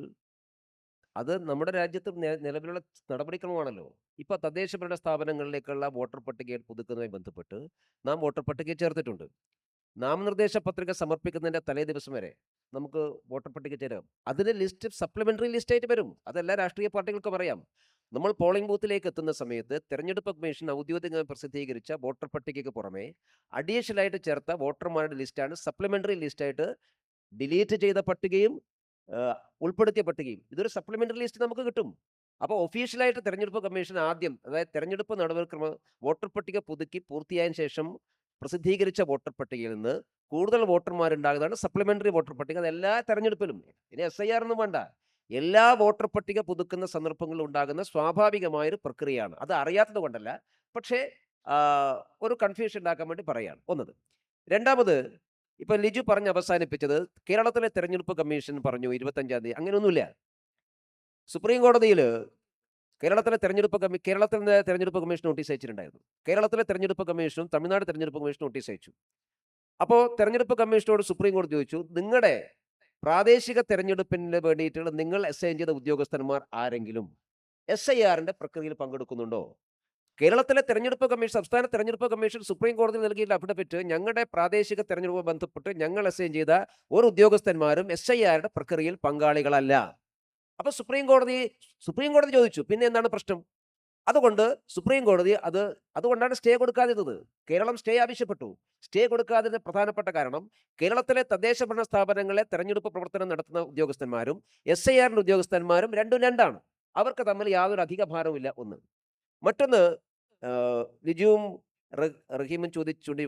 അത് നമ്മുടെ രാജ്യത്ത് നിലവിലുള്ള നടപടിക്രമമാണല്ലോ. ഇപ്പോൾ തദ്ദേശ ഭരണ സ്ഥാപനങ്ങളിലേക്കുള്ള വോട്ടർ പട്ടിക പുതുക്കുന്നതുമായി ബന്ധപ്പെട്ട് നാം വോട്ടർ പട്ടികയിൽ ചേർത്തിട്ടുണ്ട്. നാമനിർദ്ദേശ പത്രിക സമർപ്പിക്കുന്നതിൻ്റെ തലേ ദിവസം വരെ നമുക്ക് വോട്ടർ പട്ടിക ചേരാം. അതിന് ലിസ്റ്റ് സപ്ലിമെൻ്ററി ലിസ്റ്റായിട്ട് വരും. അതെല്ലാ രാഷ്ട്രീയ പാർട്ടികൾക്കും അറിയാം. നമ്മൾ പോളിംഗ് ബൂത്തിലേക്ക് എത്തുന്ന സമയത്ത് തെരഞ്ഞെടുപ്പ് കമ്മീഷൻ ഔദ്യോഗികമായി പ്രസിദ്ധീകരിച്ച വോട്ടർ പട്ടികയ്ക്ക് പുറമെ അഡീഷണലായിട്ട് ചേർത്ത വോട്ടർമാരുടെ ലിസ്റ്റാണ് സപ്ലിമെൻ്ററി ലിസ്റ്റായിട്ട് ഡിലീറ്റ് ചെയ്ത പട്ടികയും ഉൾപ്പെടുത്തിയ പട്ടികയും. ഇതൊരു സപ്ലിമെൻ്ററി ലിസ്റ്റ് നമുക്ക് കിട്ടും. അപ്പോൾ ഒഫീഷ്യലായിട്ട് തെരഞ്ഞെടുപ്പ് കമ്മീഷൻ ആദ്യം, അതായത് തെരഞ്ഞെടുപ്പ് നടപടിക്രമം വോട്ടർ പട്ടിക പുതുക്കി പൂർത്തിയായതിനു ശേഷം പ്രസിദ്ധീകരിച്ച വോട്ടർ പട്ടികയിൽ നിന്ന് കൂടുതൽ വോട്ടർമാരുണ്ടാകുന്നതാണ് സപ്ലിമെൻ്ററി വോട്ടർ പട്ടിക. അത് എല്ലാ തെരഞ്ഞെടുപ്പിലും, ഇനി SIR ഒന്നും വേണ്ട, എല്ലാ വോട്ടർ പട്ടിക പുതുക്കുന്ന സന്ദർഭങ്ങളിൽ ഉണ്ടാകുന്ന സ്വാഭാവികമായൊരു പ്രക്രിയയാണ്. അത് അറിയാത്തത് കൊണ്ടല്ല, പക്ഷേ ഒരു കൺഫ്യൂഷൻ ഉണ്ടാക്കാൻ വേണ്ടി പറയുകയാണ് ഒന്നത്. രണ്ടാമത്, ഇപ്പം ലിജു പറഞ്ഞ് അവസാനിപ്പിച്ചത് കേരളത്തിലെ തെരഞ്ഞെടുപ്പ് കമ്മീഷൻ പറഞ്ഞു 25-ാം തീയതി. അങ്ങനെയൊന്നുമില്ല. സുപ്രീം കോടതിയിൽ കേരളത്തിലെ തെരഞ്ഞെടുപ്പ് കമ്മീഷൻ നോട്ടീസ് അയച്ചിട്ടുണ്ടായിരുന്നു. കേരളത്തിലെ തെരഞ്ഞെടുപ്പ് കമ്മീഷനും തമിഴ്നാട് തെരഞ്ഞെടുപ്പ് കമ്മീഷനും നോട്ടീസ് അയച്ചു. അപ്പോൾ തെരഞ്ഞെടുപ്പ് കമ്മീഷനോട് സുപ്രീം കോടതി ചോദിച്ചു, നിങ്ങളുടെ പ്രാദേശിക തെരഞ്ഞെടുപ്പിന് വേണ്ടിയിട്ടുള്ള നിങ്ങൾ അസൈൻ ചെയ്ത ഉദ്യോഗസ്ഥന്മാർ ആരെങ്കിലും SIR-ന്റെ പ്രക്രിയയിൽ പങ്കെടുക്കുന്നുണ്ടോ? കേരളത്തിലെ തെരഞ്ഞെടുപ്പ് കമ്മീഷൻ, സംസ്ഥാന തെരഞ്ഞെടുപ്പ് കമ്മീഷൻ സുപ്രീം കോടതിയിൽ നൽകിയിട്ടുള്ള അഫിഡവിറ്റ്, ഞങ്ങളുടെ പ്രാദേശിക തെരഞ്ഞെടുപ്പ് ബന്ധപ്പെട്ട് ഞങ്ങൾ അസൈൻ ചെയ്ത ഒരു ഉദ്യോഗസ്ഥന്മാരും SIR-ന്റെ പ്രക്രിയയിൽ പങ്കാളികളല്ല. അപ്പോൾ സുപ്രീം കോടതി ചോദിച്ചു, പിന്നെ എന്താണ് പ്രശ്നം? അതുകൊണ്ട് സുപ്രീം കോടതി അതുകൊണ്ടാണ് സ്റ്റേ കൊടുക്കാതിരുന്നത്. കേരളം സ്റ്റേ ആവശ്യപ്പെട്ടു. സ്റ്റേ കൊടുക്കാതിരുന്ന പ്രധാനപ്പെട്ട കാരണം കേരളത്തിലെ തദ്ദേശ ഭരണ സ്ഥാപനങ്ങളെ തെരഞ്ഞെടുപ്പ് പ്രവർത്തനം നടത്തുന്ന ഉദ്യോഗസ്ഥന്മാരും SIR-ന്റെ ഉദ്യോഗസ്ഥന്മാരും രണ്ടാണ്. അവർക്ക് തമ്മിൽ യാതൊരു അധിക ഭാരവുമില്ല. ഒന്ന്. മറ്റൊന്ന്, ലിജുവും റഹീമും ചോദിച്ചുകൊണ്ട്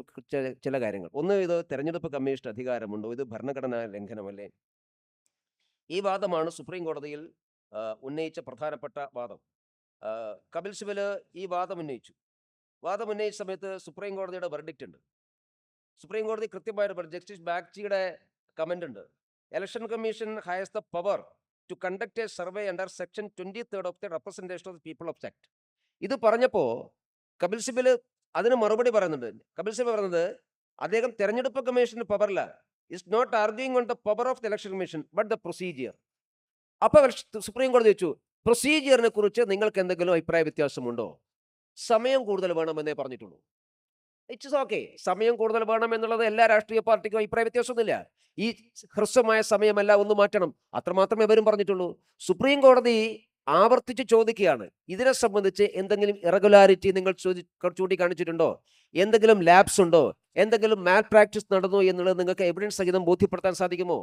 ചില കാര്യങ്ങൾ. ഒന്ന്, ഇത് തെരഞ്ഞെടുപ്പ് കമ്മീഷൻ അധികാരമുണ്ടോ? ഇത് ഭരണഘടനാ ലംഘനമല്ലേ? ഈ വാദമാണ് സുപ്രീം കോടതിയിൽ ഉന്നയിച്ച പ്രധാനപ്പെട്ട വാദം. കപിൽ സിബൽ ഈ വാദം ഉന്നയിച്ച സമയത്ത് സുപ്രീം കോടതിയുടെ വെർഡിക്റ്റ് ഉണ്ട്. സുപ്രീം കോടതി കൃത്യമായിട്ട് ജസ്റ്റിസ് ബാഗ്ചിയുടെ കമൻ്റ് ഉണ്ട്. Election commission has the power to conduct a survey under section 23 of the representation of the people of act. ഇത് പറഞ്ഞപ്പോൾ കപിൽ സിബൽ അതിന് മറുപടി പറയുന്നുണ്ട്. കപിൽ സിബൽ പറയുന്നത് അദ്ദേഹം തെരഞ്ഞെടുപ്പ് commission പവറില്ല, is not arguing on the power of the election commission but the procedure. അപ്പോൾ സുപ്രീം കോടതി ചോദിച്ചു, പ്രൊസീജിയറിനെ കുറിച്ച് നിങ്ങൾക്ക് എന്തെങ്കിലും അഭിപ്രായ വ്യത്യാസമുണ്ടോ? സമയം കൂടുതൽ വേണമെന്നേ പറഞ്ഞിട്ടുള്ളൂ. ഇറ്റ്സ് ഓക്കെ, സമയം കൂടുതൽ വേണം എന്നുള്ളത് എല്ലാ രാഷ്ട്രീയ പാർട്ടിക്കും അഭിപ്രായ വ്യത്യാസമൊന്നുമില്ല. ഈ ഹ്രസ്വമായ സമയമല്ല, ഒന്ന് മാറ്റണം, അത്രമാത്രമേ ഇവരും പറഞ്ഞിട്ടുള്ളൂ. സുപ്രീം കോടതി ആവർത്തിച്ച് ചോദിക്കുകയാണ്, ഇതിനെ സംബന്ധിച്ച് എന്തെങ്കിലും ഇറഗുലാരിറ്റി നിങ്ങൾ ചൂണ്ടിക്കാണിച്ചിട്ടുണ്ടോ? എന്തെങ്കിലും ലാബ്സ് ഉണ്ടോ? എന്തെങ്കിലും മാൽ പ്രാക്ടീസ് നടന്നോ എന്നുള്ളത് നിങ്ങൾക്ക് എവിഡൻസ് സഹിതം ബോധ്യപ്പെടുത്താൻ സാധിക്കുമോ?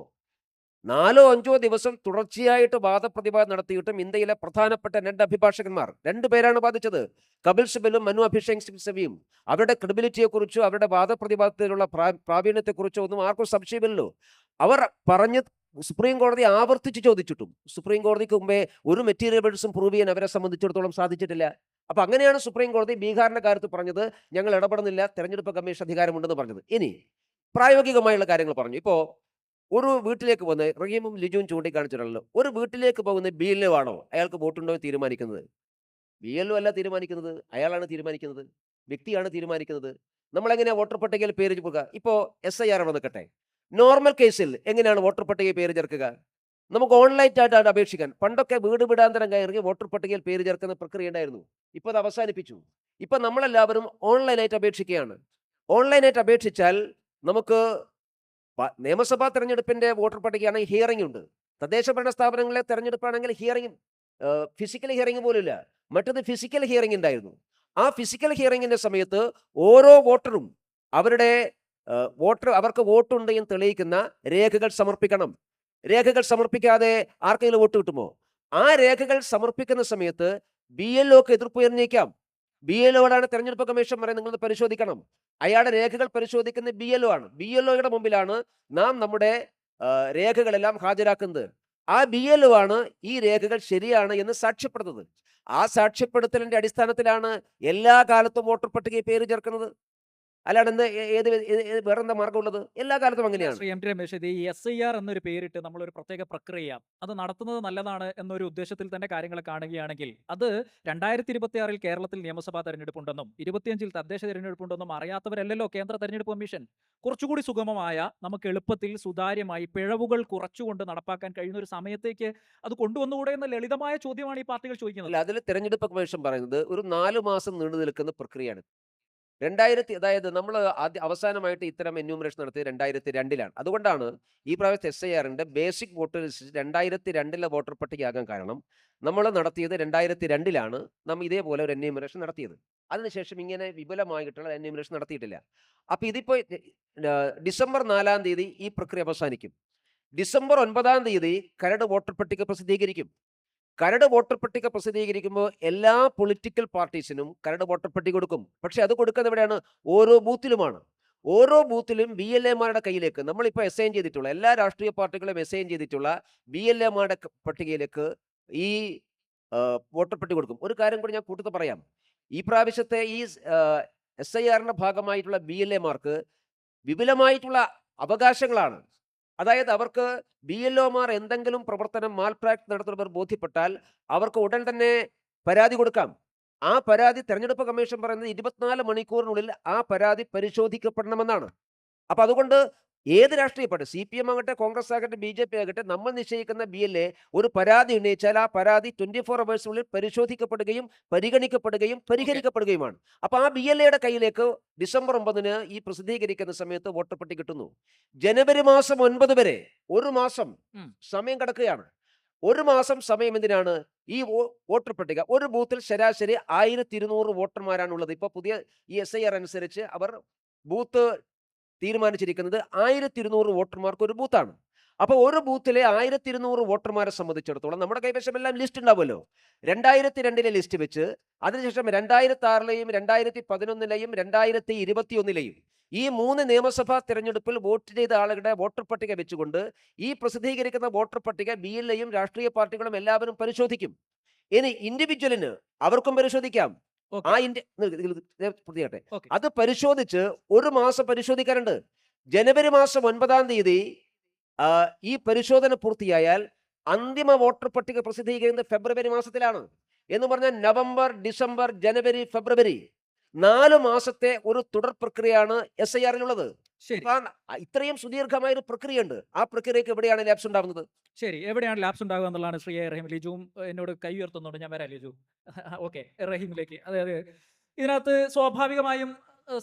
4-5 ദിവസം തുടർച്ചയായിട്ട് വാദപ്രതിവാദം നടത്തിയിട്ടും ഇന്ത്യയിലെ പ്രധാനപ്പെട്ട 2 അഭിഭാഷകന്മാർ, 2 പേരാണ് ബാധിച്ചത്, കപിൽ സിബലും മനു അഭിഷേക് സിംഗ്വിയും. അവരുടെ ക്രെഡിബിലിറ്റിയെക്കുറിച്ചോ അവരുടെ വാദപ്രതിവാദത്തിലുള്ള പ്രാവീണ്യത്തെക്കുറിച്ചോ ഒന്നും ആർക്കും സംശയമില്ലല്ലോ. അവർ പറഞ്ഞ് സുപ്രീം കോടതി ആവർത്തിച്ച് ചോദിച്ചിട്ടും സുപ്രീം കോടതിക്ക് മുമ്പേ ഒരു മെറ്റീരിയൽ എവിഡൻസും പ്രൂവ് ചെയ്യാൻ അവരെ സംബന്ധിച്ചിടത്തോളം സാധിച്ചിട്ടില്ല. അപ്പം അങ്ങനെയാണ് സുപ്രീം കോടതി ബീഹാറിന്റെ കാര്യത്തിൽ പറഞ്ഞത്, ഞങ്ങൾ ഇടപെടുന്നില്ല, തെരഞ്ഞെടുപ്പ് കമ്മീഷൻ അധികാരമുണ്ടെന്ന് പറഞ്ഞത്. ഇനി പ്രായോഗികമായുള്ള കാര്യങ്ങൾ പറഞ്ഞു. ഇപ്പോൾ ഒരു വീട്ടിലേക്ക് വന്ന് റഹീമും ലിജുവും ചൂണ്ടിക്കാണിച്ചിട്ടുള്ളൂ, ഒരു വീട്ടിലേക്ക് പോകുന്ന BLO ആണോ അയാൾക്ക് വോട്ടുണ്ടോ എന്ന് തീരുമാനിക്കുന്നത്? BLO അല്ല തീരുമാനിക്കുന്നത്, അയാളാണ് തീരുമാനിക്കുന്നത്, വ്യക്തിയാണ് തീരുമാനിക്കുന്നത്. നമ്മളെങ്ങനെയാണ് വോട്ടർ പട്ടികയിൽ പേര് ചേർക്കുക? ഇപ്പോൾ SIR വന്നിക്കട്ടെ, നോർമൽ കേസിൽ എങ്ങനെയാണ് വോട്ടർ പട്ടികയിൽ പേര് ചേർക്കുക? നമുക്ക് ഓൺലൈനായിട്ടാണ് അപേക്ഷിക്കാൻ. പണ്ടൊക്കെ വീട് വീടാന്തരം കയറി വോട്ടർ പട്ടികയിൽ പേര് ചേർക്കുന്ന പ്രക്രിയ ഉണ്ടായിരുന്നു. ഇപ്പോൾ അത് അവസാനിപ്പിച്ചു. ഇപ്പം നമ്മളെല്ലാവരും ഓൺലൈനായിട്ട് അപേക്ഷിക്കുകയാണ്. ഓൺലൈനായിട്ട് അപേക്ഷിച്ചാൽ നമുക്ക് നിയമസഭാ തെരഞ്ഞെടുപ്പിൻ്റെ വോട്ടർ പട്ടികയാണെങ്കിൽ ഹിയറിംഗ് ഉണ്ട്. തദ്ദേശ ഭരണ സ്ഥാപനങ്ങളിലെ തെരഞ്ഞെടുപ്പാണെങ്കിൽ ഹിയറിംഗ്, ഫിസിക്കൽ ഹിയറിംഗ് പോലുമില്ല. മറ്റത് ഫിസിക്കൽ ഹിയറിംഗ് ഉണ്ടായിരുന്നു. ആ ഫിസിക്കൽ ഹിയറിംഗിൻ്റെ സമയത്ത് ഓരോ വോട്ടറും അവർക്ക് വോട്ടുണ്ട് എന്ന് തെളിയിക്കുന്ന രേഖകൾ സമർപ്പിക്കണം. രേഖകൾ സമർപ്പിക്കാതെ ആർക്കെങ്കിലും വോട്ട് കിട്ടുമോ? ആ രേഖകൾ സമർപ്പിക്കുന്ന സമയത്ത് BLOക്ക് എതിർപ്പ് ഉയർന്നേക്കാം. BLOയോടാണ് തെരഞ്ഞെടുപ്പ് കമ്മീഷൻ പറയുന്നത് നിങ്ങൾ പരിശോധിക്കണം. അയാളുടെ രേഖകൾ പരിശോധിക്കുന്ന BLO ആണ്. BLOയുടെ മുമ്പിലാണ് നാം നമ്മുടെ രേഖകളെല്ലാം ഹാജരാക്കുന്നത്. ആ BLO ആണ് ഈ രേഖകൾ ശരിയാണ് എന്ന് സാക്ഷ്യപ്പെടുത്തുന്നത്. ആ സാക്ഷ്യപ്പെടുത്തലിന്റെ അടിസ്ഥാനത്തിലാണ് എല്ലാ കാലത്തും വോട്ടർ പട്ടികയിൽ പേര് ചേർക്കുന്നത്. അല്ലാണ്ട് എന്ത് വേറെന്താ മാർഗമുള്ളത്? എല്ലാ കാലത്തും അങ്ങനെയാണ്. ശ്രീ എം ടി രമേശ്, ഇത് ഈ SIR എന്നൊരു പേരിട്ട് നമ്മളൊരു പ്രത്യേക പ്രക്രിയ അത് നടത്തുന്നത് നല്ലതാണ് എന്നൊരു ഉദ്ദേശത്തിൽ തന്നെ കാര്യങ്ങൾ കാണുകയാണെങ്കിൽ അത് 2026 കേരളത്തിൽ നിയമസഭാ തെരഞ്ഞെടുപ്പുണ്ടെന്നും 25 തദ്ദേശ തെരഞ്ഞെടുപ്പുണ്ടെന്നും അറിയാത്തവരല്ലല്ലോ കേന്ദ്ര തെരഞ്ഞെടുപ്പ് കമ്മീഷൻ. കുറച്ചുകൂടി സുഗമമായ, നമുക്ക് എളുപ്പത്തിൽ സുതാര്യമായി പിഴവുകൾ കുറച്ചുകൊണ്ട് നടപ്പാക്കാൻ കഴിയുന്ന ഒരു സമയത്തേക്ക് അത് കൊണ്ടുവന്നുകൂടെ എന്ന ലളിതമായ ചോദ്യമാണ് ഈ പാർട്ടികൾ ചോദിക്കുന്നത്. അല്ല, അതിൽ തെരഞ്ഞെടുപ്പ് കമ്മീഷൻ പറയുന്നത് ഒരു 4 മാസം നീണ്ടു നിൽക്കുന്ന പ്രക്രിയയാണ്. അതായത് നമ്മൾ അവസാനമായിട്ട് ഇത്തരം എന്യൂമറേഷൻ നടത്തിയത് 2002-ലാണ്. അതുകൊണ്ടാണ് ഈ പ്രാവശ്യത്തെ SIRന്റെ ബേസിക് വോട്ടർ ലിസ്റ്റ് 2002-ലെ വോട്ടർ പട്ടികയാകാൻ കാരണം. നമ്മൾ നടത്തിയത് 2002-ലാണ് നാം ഇതേപോലെ ഒരു എന്യൂമറേഷൻ നടത്തിയത്. അതിനുശേഷം ഇങ്ങനെ വിപുലമായിട്ടുള്ള എന്യൂമറേഷൻ നടത്തിയിട്ടില്ല. അപ്പോൾ ഇതിപ്പോൾ ഡിസംബർ 4-ാം തീയതി ഈ പ്രക്രിയ അവസാനിക്കും. ഡിസംബർ 9-ാം തീയതി കരട് വോട്ടർ പട്ടിക പ്രസിദ്ധീകരിക്കും. കരട് വോട്ടർ പട്ടിക പ്രസിദ്ധീകരിക്കുമ്പോൾ എല്ലാ പൊളിറ്റിക്കൽ പാർട്ടീസിനും കരട് വോട്ടർ പട്ടിക കൊടുക്കും. പക്ഷെ അത് കൊടുക്കുന്നത് എവിടെയാണ്? ഓരോ ബൂത്തിലുമാണ്. ഓരോ ബൂത്തിലും BLAമാരുടെ കയ്യിലേക്ക് നമ്മളിപ്പോൾ അസൈൻ ചെയ്തിട്ടുള്ള എല്ലാ രാഷ്ട്രീയ പാർട്ടികളും അസൈൻ ചെയ്തിട്ടുള്ള BLAമാരുടെ പട്ടികയിലേക്ക് ഈ വോട്ടർ പട്ടിക കൊടുക്കും. ഒരു കാര്യം കൂടി ഞാൻ കൂട്ടത്തിൽ പറയാം. ഈ പ്രാവശ്യത്തെ ഈ SIRന്റെ ഭാഗമായിട്ടുള്ള BLAമാർക്ക് വിപുലമായിട്ടുള്ള അവകാശങ്ങളാണ്. അതായത് അവർക്ക് BLOമാർ എന്തെങ്കിലും പ്രവർത്തനം മാൽപ്രാക്ടീസ് നടത്തുന്നവർ ബോധ്യപ്പെട്ടാൽ അവർക്ക് ഉടൻ തന്നെ പരാതി കൊടുക്കാം. ആ പരാതി തെരഞ്ഞെടുപ്പ് കമ്മീഷൻ പറയുന്നത് 24 മണിക്കൂറിനുള്ളിൽ ആ പരാതി പരിശോധിക്കപ്പെടണമെന്നാണ്. അപ്പം അതുകൊണ്ട് ഏത് രാഷ്ട്രീയ പാർട്ടി, CPM ആകട്ടെ, കോൺഗ്രസ് ആകട്ടെ, BJP ആകട്ടെ, നമ്മൾ നിശ്ചയിക്കുന്ന BLA ഒരു പരാതി ഉന്നയിച്ചാൽ ആ പരാതി 24 അവേഴ്സിനുള്ളിൽ പരിശോധിക്കപ്പെടുകയും പരിഗണിക്കപ്പെടുകയും പരിഹരിക്കപ്പെടുകയുമാണ്. അപ്പോൾ ആ BLAയുടെ കയ്യിലേക്ക് ഡിസംബർ 9-ന് ഈ പ്രസിദ്ധീകരിക്കുന്ന സമയത്ത് വോട്ടർ പട്ടിക കിട്ടുന്നു. ജനുവരി മാസം 9 വരെ ഒരു മാസം സമയം കിടക്കുകയാണ്. ഒരു മാസം സമയം എന്തിനാണ്? ഈ വോട്ടർ പട്ടിക ഒരു ബൂത്തിൽ ശരാശരി 1200 വോട്ടർമാരാണുള്ളത്. ഇപ്പോൾ പുതിയ ഈ SIR അനുസരിച്ച് അവർ ബൂത്ത് തീരുമാനിച്ചിരിക്കുന്നത് 1200 വോട്ടർമാർക്ക് ഒരു ബൂത്താണ്. അപ്പോൾ ഒരു ബൂത്തിലെ 1200 വോട്ടർമാരെ സംബന്ധിച്ചിടത്തോളം നമ്മുടെ കൈവശം എല്ലാം ലിസ്റ്റ് ഉണ്ടാവുമല്ലോ. 2002-ലെ ലിസ്റ്റ് വെച്ച് അതിനുശേഷം 2006-ലെയും 2011-ലെയും 2021-ലെയും ഈ 3 നിയമസഭാ തെരഞ്ഞെടുപ്പിൽ വോട്ട് ചെയ്ത ആളുകളുടെ വോട്ടർ പട്ടിക വെച്ചുകൊണ്ട് ഈ പ്രസിദ്ധീകരിക്കുന്ന വോട്ടർ പട്ടിക BLAയും രാഷ്ട്രീയ പാർട്ടികളും എല്ലാവരും പരിശോധിക്കും. ഇനി ഇൻഡിവിജ്വലിന് അവർക്കും പരിശോധിക്കാം. അത് പരിശോധിച്ച് ഒരു മാസം പരിശോധിക്കാറുണ്ട്. ജനുവരി മാസം 9-ാം തീയതി ഈ പരിശോധന പൂർത്തിയായാൽ അന്തിമ വോട്ടർ പട്ടിക പ്രസിദ്ധീകരിക്കുന്നത് ഫെബ്രുവരി മാസത്തിലാണ്. എന്ന് പറഞ്ഞാൽ നവംബർ, ഡിസംബർ, ജനുവരി, ഫെബ്രുവരി 4 മാസത്തെ ഒരു തുടർ പ്രക്രിയയാണ് SIRലുള്ളത്. ഇത്രയും സുദീർഘമായ ഒരു പ്രക്രിയ ഉണ്ട്. ആ പ്രക്രിയക്ക് എവിടെയാണ് ലാപ്സ് ഉണ്ടാവുന്നത്? ശരി, എവിടെയാണ് ലാപ്സ് ഉണ്ടാകുക എന്നുള്ളതാണ് ശ്രീ റഹീം. ലിജുവും എന്നോട് കൈ ഉയർത്തുന്നുണ്ട്. ഞാൻ വരാം ലിജു. ഓക്കെ, റഹീമിലേക്ക്. അതായത് ഇതിനകത്ത് സ്വാഭാവികമായും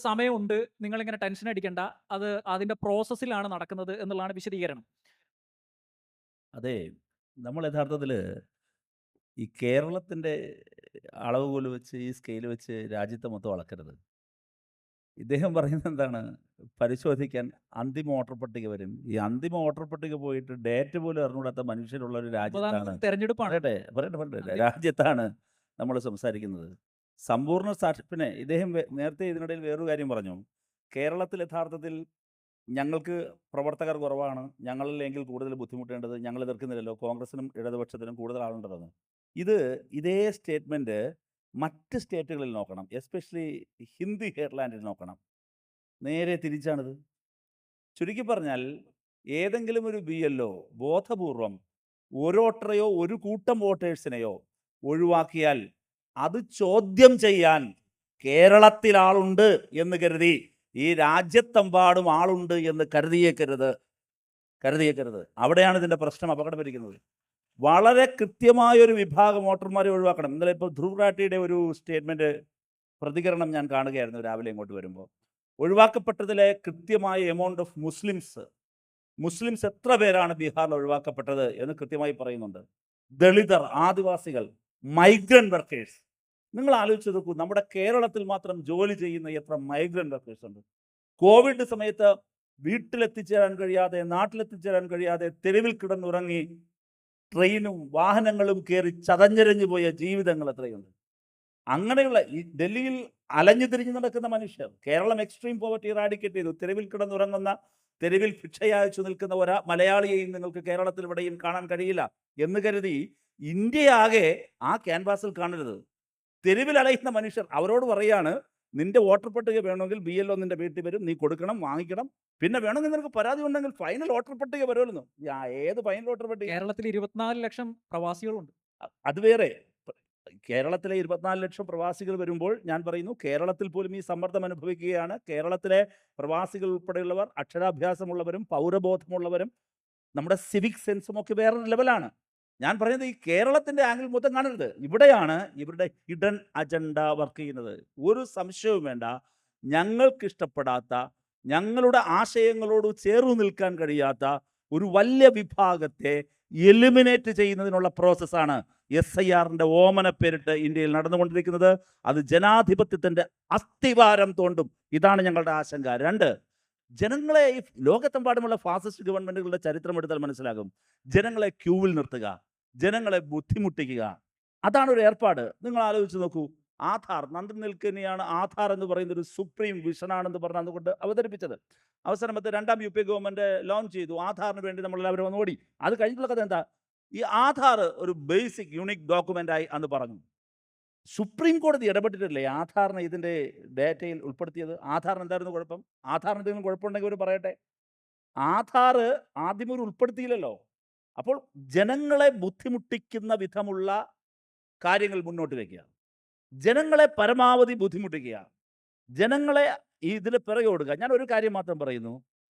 സമയമുണ്ട്. നിങ്ങളിങ്ങനെ ടെൻഷൻ അടിക്കേണ്ട. അത് അതിൻ്റെ പ്രോസസ്സിലാണ് നടക്കുന്നത് എന്നുള്ളതാണ് വിശദീകരണം. അതെ, നമ്മൾ യഥാർത്ഥത്തിൽ ഈ കേരളത്തിൻ്റെ അളവുകോൽ വെച്ച്, ഈ സ്കെയിൽ വെച്ച് രാജ്യത്തെ മൊത്തം അളക്കരുത്. ഇദ്ദേഹം പറയുന്നത് എന്താണ്? പരിശോധിക്കാൻ അന്തിമ വോട്ടർ പട്ടിക വരും. ഈ അന്തിമ വോട്ടർ പട്ടിക പോയിട്ട് ഡേറ്റ് പോലും അറിഞ്ഞുകൂടാത്ത മനുഷ്യരുള്ള ഒരു രാജ്യത്താണ് തെരഞ്ഞെടുപ്പാണ് രാജ്യത്താണ് നമ്മൾ സംസാരിക്കുന്നത്. സമ്പൂർണ്ണ സാക്ഷ്യത്തിന് ഇദ്ദേഹം നേരത്തെ ഇതിനിടയിൽ വേറൊരു കാര്യം പറഞ്ഞു. കേരളത്തിൽ യഥാർത്ഥത്തിൽ ഞങ്ങൾക്ക് പ്രവർത്തകർ കുറവാണ്, ഞങ്ങളിലെങ്കിൽ കൂടുതൽ ബുദ്ധിമുട്ടേണ്ടത്, ഞങ്ങൾ എതിർക്കുന്നില്ലല്ലോ, കോൺഗ്രസിനും ഇടതുപക്ഷത്തിനും കൂടുതൽ ആളുണ്ടെന്ന്. ഇതേ സ്റ്റേറ്റ്മെൻറ്റ് മറ്റ് സ്റ്റേറ്റുകളിൽ നോക്കണം, എസ്പെഷ്യലി ഹിന്ദി ഹെയർലാൻഡിൽ നോക്കണം. നേരെ തിരിച്ചാണിത്. ചുരുക്കി പറഞ്ഞാൽ ഏതെങ്കിലും ഒരു BLO ബോധപൂർവം ഒരു വോട്ടറെയോ ഒരു കൂട്ടം വോട്ടേഴ്സിനെയോ ഒഴിവാക്കിയാൽ അത് ചോദ്യം ചെയ്യാൻ കേരളത്തിൽ ആളുണ്ട് എന്ന് കരുതി, ഈ രാജ്യത്തെമ്പാടും ആളുണ്ട് എന്ന് കരുതിയേക്കരുത്. അവിടെയാണ് ഇതിൻ്റെ പ്രശ്നം അപകടപ്പെട്ടിരിക്കുന്നത്. വളരെ കൃത്യമായൊരു വിഭാഗം വോട്ടർമാരെ ഒഴിവാക്കണം. ഇന്നലെ ഇപ്പോൾ ധ്രുവ് റാട്ടിയുടെ ഒരു സ്റ്റേറ്റ്മെൻറ്റ് പ്രതികരണം ഞാൻ കാണുകയായിരുന്നു രാവിലെ ഇങ്ങോട്ട് വരുമ്പോൾ. ഒഴിവാക്കപ്പെട്ടതിലെ കൃത്യമായ എമൗണ്ട് ഓഫ് മുസ്ലിംസ് എത്ര പേരാണ് ബീഹാറിൽ ഒഴിവാക്കപ്പെട്ടത് എന്ന് കൃത്യമായി പറയുന്നുണ്ട്. ദളിതർ, ആദിവാസികൾ, മൈഗ്രൻ്റ് വർക്കേഴ്സ്. നിങ്ങൾ ആലോചിച്ച് നോക്കൂ, നമ്മുടെ കേരളത്തിൽ മാത്രം ജോലി ചെയ്യുന്ന എത്ര മൈഗ്രൻ്റ് വർക്കേഴ്സ് ഉണ്ട്. കോവിഡ് സമയത്ത് വീട്ടിലെത്തിച്ചേരാൻ കഴിയാതെ, നാട്ടിലെത്തിച്ചേരാൻ കഴിയാതെ തെരുവിൽ കിടന്നുറങ്ങി ട്രെയിനും വാഹനങ്ങളും കയറി ചതഞ്ഞരഞ്ഞു പോയ ജീവിതങ്ങൾ എത്രയുണ്ട്. അങ്ങനെയുള്ള ഈ ഡൽഹിയിൽ അലഞ്ഞു തിരിഞ്ഞു നടക്കുന്ന മനുഷ്യർ, കേരളം എക്സ്ട്രീം പോവർട്ടി ഇറാഡിക്കേറ്റ് ചെയ്തു. തെരുവിൽ കിടന്നുറങ്ങുന്ന, തെരുവിൽ ഭിക്ഷയാച്ചു നിൽക്കുന്ന മലയാളിയെയും നിങ്ങൾക്ക് കേരളത്തിൽ ഇവിടെയും കാണാൻ കഴിയില്ല എന്ന് കരുതി ഇന്ത്യയാകെ ആ ക്യാൻവാസിൽ കാണരുത്. തെരുവിൽ അലയുന്ന മനുഷ്യർ, അവരോട് പറയാണ്, നിന്റെ വോട്ടർ പട്ടിക വേണമെങ്കിൽ BLO നിന്റെ വീട്ടിൽ വരും, നീ കൊടുക്കണം, വാങ്ങിക്കണം. പിന്നെ വേണമെങ്കിൽ നിനക്ക് പരാതി ഉണ്ടെങ്കിൽ ഫൈനൽ വോട്ടർ പട്ടിക വരുമല്ലോ. ഏത് ഫൈനൽ വോട്ടർ പട്ടിക? കേരളത്തിൽ 24 ലക്ഷം പ്രവാസികളുണ്ട്. അത് വേറെ. കേരളത്തിലെ 24 ലക്ഷം പ്രവാസികൾ വരുമ്പോൾ ഞാൻ പറയുന്നു, കേരളത്തിൽ പോലും ഈ സമ്മർദ്ദം അനുഭവിക്കുകയാണ്. കേരളത്തിലെ പ്രവാസികൾ ഉൾപ്പെടെയുള്ളവർ അക്ഷരാഭ്യാസമുള്ളവരും പൗരബോധമുള്ളവരും നമ്മുടെ സിവിക് സെൻസും ഒക്കെ വേറൊരു ലെവലാണ്. ഞാൻ പറയുന്നത് ഈ കേരളത്തിൻ്റെ ആംഗിൾ മൊത്തം കാണരുത്. ഇവിടെയാണ് ഇവരുടെ ഹിഡൻ അജണ്ട വർക്ക് ചെയ്യുന്നത്. ഒരു സംശയവും വേണ്ട. ഞങ്ങൾക്കിഷ്ടപ്പെടാത്ത, ഞങ്ങളുടെ ആശയങ്ങളോട് ചേർന്ന് നിൽക്കാൻ കഴിയാത്ത ഒരു വലിയ വിഭാഗത്തെ എലിമിനേറ്റ് ചെയ്യുന്നതിനുള്ള പ്രോസസ്സാണ് SIRൻ്റെ ഓമന പേരിട്ട് ഇന്ത്യയിൽ നടന്നുകൊണ്ടിരിക്കുന്നത്. അത് ജനാധിപത്യത്തിൻ്റെ അസ്ഥിവാരം തോണ്ടും. ഇതാണ് ഞങ്ങളുടെ ആശങ്ക. 2, ജനങ്ങളെ ഈ ലോകത്തെമ്പാടുമുള്ള ഫാസിസ്റ്റ് ഗവൺമെൻറ്റുകളുടെ ചരിത്രം എടുത്താൽ മനസ്സിലാകും. ജനങ്ങളെ ക്യൂവിൽ നിർത്തുക, ജനങ്ങളെ ബുദ്ധിമുട്ടിക്കുക, അതാണ് ഒരു ഏർപ്പാട്. നിങ്ങൾ ആലോചിച്ച് നോക്കൂ. ആധാർ, നന്ദൻ നിൽക്കുന്നയാണ് ആധാർ എന്ന് പറയുന്ന ഒരു സുപ്രീം വിഷനാണെന്ന് പറഞ്ഞ് അതുകൊണ്ട് അവതരിപ്പിച്ചത്. അവസാനത്തെ 2ാം UPA ഗവൺമെൻറ് ലോഞ്ച് ചെയ്തു. ആധാറിന് വേണ്ടി നമ്മളെല്ലാവരും ഒന്ന് ഓടി. അത് കഴിഞ്ഞിട്ടുള്ള കഥ എന്താ? ഈ ആധാർ ഒരു ബേസിക് യൂണിക് ഡോക്യുമെൻ്റായി അന്ന് പറഞ്ഞു. സുപ്രീം കോടതി ഇടപെട്ടിട്ടില്ലേ ആധാറിനെ ഇതിൻ്റെ ഡേറ്റയിൽ ഉൾപ്പെടുത്തിയത്? ആധാറിന് എന്തായിരുന്നു കുഴപ്പം? ആധാറിന് എന്തെങ്കിലും കുഴപ്പമുണ്ടെങ്കിൽ അവർ പറയട്ടെ. ആധാർ ആദ്യം ഒരു ഉൾപ്പെടുത്തിയില്ലല്ലോ. അപ്പോൾ ജനങ്ങളെ ബുദ്ധിമുട്ടിക്കുന്ന വിധമുള്ള കാര്യങ്ങൾ മുന്നോട്ട് വയ്ക്കുക, ജനങ്ങളെ പരമാവധി ബുദ്ധിമുട്ടിക്കുക, ജനങ്ങളെ ഇതിൽ പിറകോടുക. ഞാൻ ഒരു കാര്യം മാത്രം പറയുന്നു,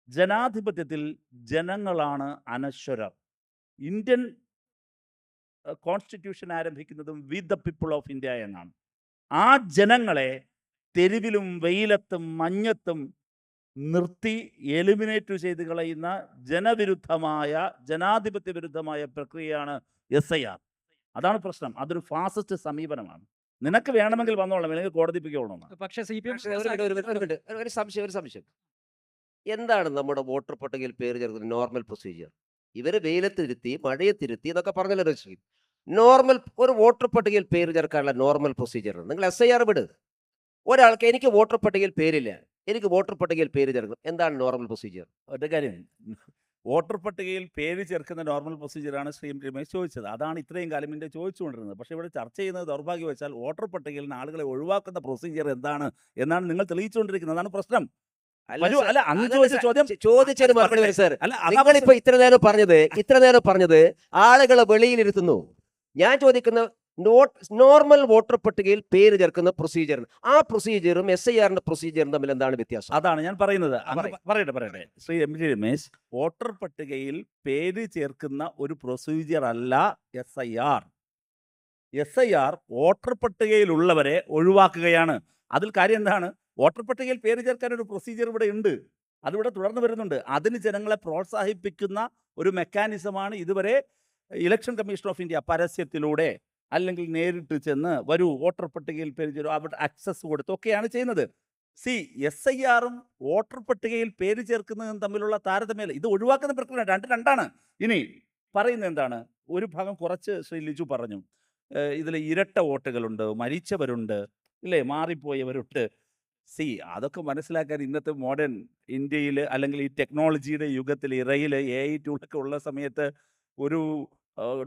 ജനാധിപത്യത്തിൽ ജനങ്ങളാണ് അനശ്വരർ. ഇന്ത്യൻ കോൺസ്റ്റിറ്റ്യൂഷൻ ആരംഭിക്കുന്നതും with the people of India എന്നാണ്. ആ ജനങ്ങളെ തെരുവിലും വെയിലത്തും മഞ്ഞത്തും നിർത്തി എലിമിനേറ്റ് ചെയ്ത് കളയുന്ന ജനവിരുദ്ധമായ, ജനാധിപത്യ വിരുദ്ധമായ പ്രക്രിയയാണ് SIR. അതാണ് പ്രശ്നം. അതൊരു ഫാസിസ്റ്റ് സമീപനമാണ്. നിനക്ക് വേണമെങ്കിൽ വന്നോളാം, അല്ലെങ്കിൽ കോടതി പിടിക്കോളണം. പക്ഷേ CPM ഒരു സംശയം. എന്താണ് നമ്മുടെ വോട്ടർ പട്ടികയിൽ പേര് ചേർക്കുന്ന നോർമൽ പ്രൊസീജിയർ? ഇവര് വെയിലത്തിരുത്തി, മഴയത്തിരുത്തി എന്നൊക്കെ പറഞ്ഞല്ലോ രജിസ്റ്റർ. നോർമൽ ഒരു വോട്ടർ പട്ടികയിൽ പേര് ചേർക്കാനുള്ള നോർമൽ പ്രൊസീജിയർ നിങ്ങൾ SIR വിട്. ഒരാൾക്ക് എനിക്ക് വോട്ടർ പട്ടികയിൽ പേരില്ല, എനിക്ക് വോട്ടർ പട്ടികയിൽ പേര് ചേർക്കണം, എന്താണ് നോർമൽ പ്രൊസീജിയർ? ഒറ്റ കാര്യം, വോട്ടർ പട്ടികയിൽ പേര് ചേർക്കുന്ന നോർമൽ പ്രൊസീജിയറാണ് ശ്രീ രമേശ് ചോദിച്ചത്. അതാണ് ഇത്രയും കാലം ഇന്ത്യ ചോദിച്ചുകൊണ്ടിരുന്നത്. പക്ഷേ ഇവിടെ ചർച്ച ചെയ്യുന്നത് ദൗർഭാഗ്യവശാൽ വോട്ടർ പട്ടികയിൽ നിന്ന് ആളുകളെ ഒഴിവാക്കുന്ന പ്രൊസീജിയർ എന്താണ് എന്നാണ് നിങ്ങൾ തെളിയിച്ചുകൊണ്ടിരിക്കുന്നത്. അതാണ് പ്രശ്നം. അല്ല, അന്ന് ചോദിച്ച ചോദ്യം ചോദിച്ചത് മറുപടി സർ. അല്ല, നിങ്ങളിപ്പോ ഇത്ര നേരം പറഞ്ഞത് ആളുകളെ വെളിയിലിരുത്തുന്നു. ഞാൻ ചോദിക്കുന്ന നോർമൽ വോട്ടർ പട്ടികയിൽ പേര് ചേർക്കുന്ന പ്രൊസീജിയർ, ആ പ്രൊസീജിയറും SIRന്റെ പ്രൊസീജിയറും തമ്മിൽ എന്താണ് വ്യത്യാസം? അതാണ് ഞാൻ പറയുന്നത്. പറയട്ടെ ശ്രീ MT രമേശ്, വോട്ടർ പട്ടികയിൽ പേര് ചേർക്കുന്ന ഒരു പ്രൊസീജിയർ അല്ല SIR. SIR വോട്ടർ പട്ടികയിലുള്ളവരെ ഒഴിവാക്കുകയാണ്. അതിൽ കാര്യം എന്താണ്? വോട്ടർ പട്ടികയിൽ പേര് ചേർക്കാൻ ഒരു പ്രൊസീജിയർ ഇവിടെ ഉണ്ട്, അതിവിടെ തുടർന്ന് വരുന്നുണ്ട്. അതിന് ജനങ്ങളെ പ്രോത്സാഹിപ്പിക്കുന്ന ഒരു മെക്കാനിസമാണ് ഇതുവരെ ഇലക്ഷൻ കമ്മീഷൻ ഓഫ് ഇന്ത്യ പരസ്യത്തിലൂടെ അല്ലെങ്കിൽ നേരിട്ട് ചെന്ന് വരൂ വോട്ടർ പട്ടികയിൽ പേര് ചേരും, അവിടെ ആക്സസ് കൊടുത്തൊക്കെയാണ് ചെയ്യുന്നത്. SIRഉം വോട്ടർ പട്ടികയിൽ പേര് ചേർക്കുന്നതും തമ്മിലുള്ള താരതമ്യം, ഇത് ഒഴിവാക്കുന്ന പ്രക്രിയ രണ്ടാണ്. ഇനി പറയുന്നത് എന്താണ്? ഒരു ഭാഗം കുറച്ച് ശ്രീ ലിജു പറഞ്ഞു, ഇതിൽ ഇരട്ട വോട്ടുകളുണ്ട്, മരിച്ചവരുണ്ട്, ഇല്ലേ, മാറിപ്പോയവരുണ്ട്. അതൊക്കെ മനസ്സിലാക്കാൻ ഇന്നത്തെ മോഡേൺ ഇന്ത്യയിൽ അല്ലെങ്കിൽ ഈ ടെക്നോളജിയുടെ യുഗത്തിൽ, ഇറയിൽ AI ടൂളൊക്കെ ഉള്ള സമയത്ത് ഒരു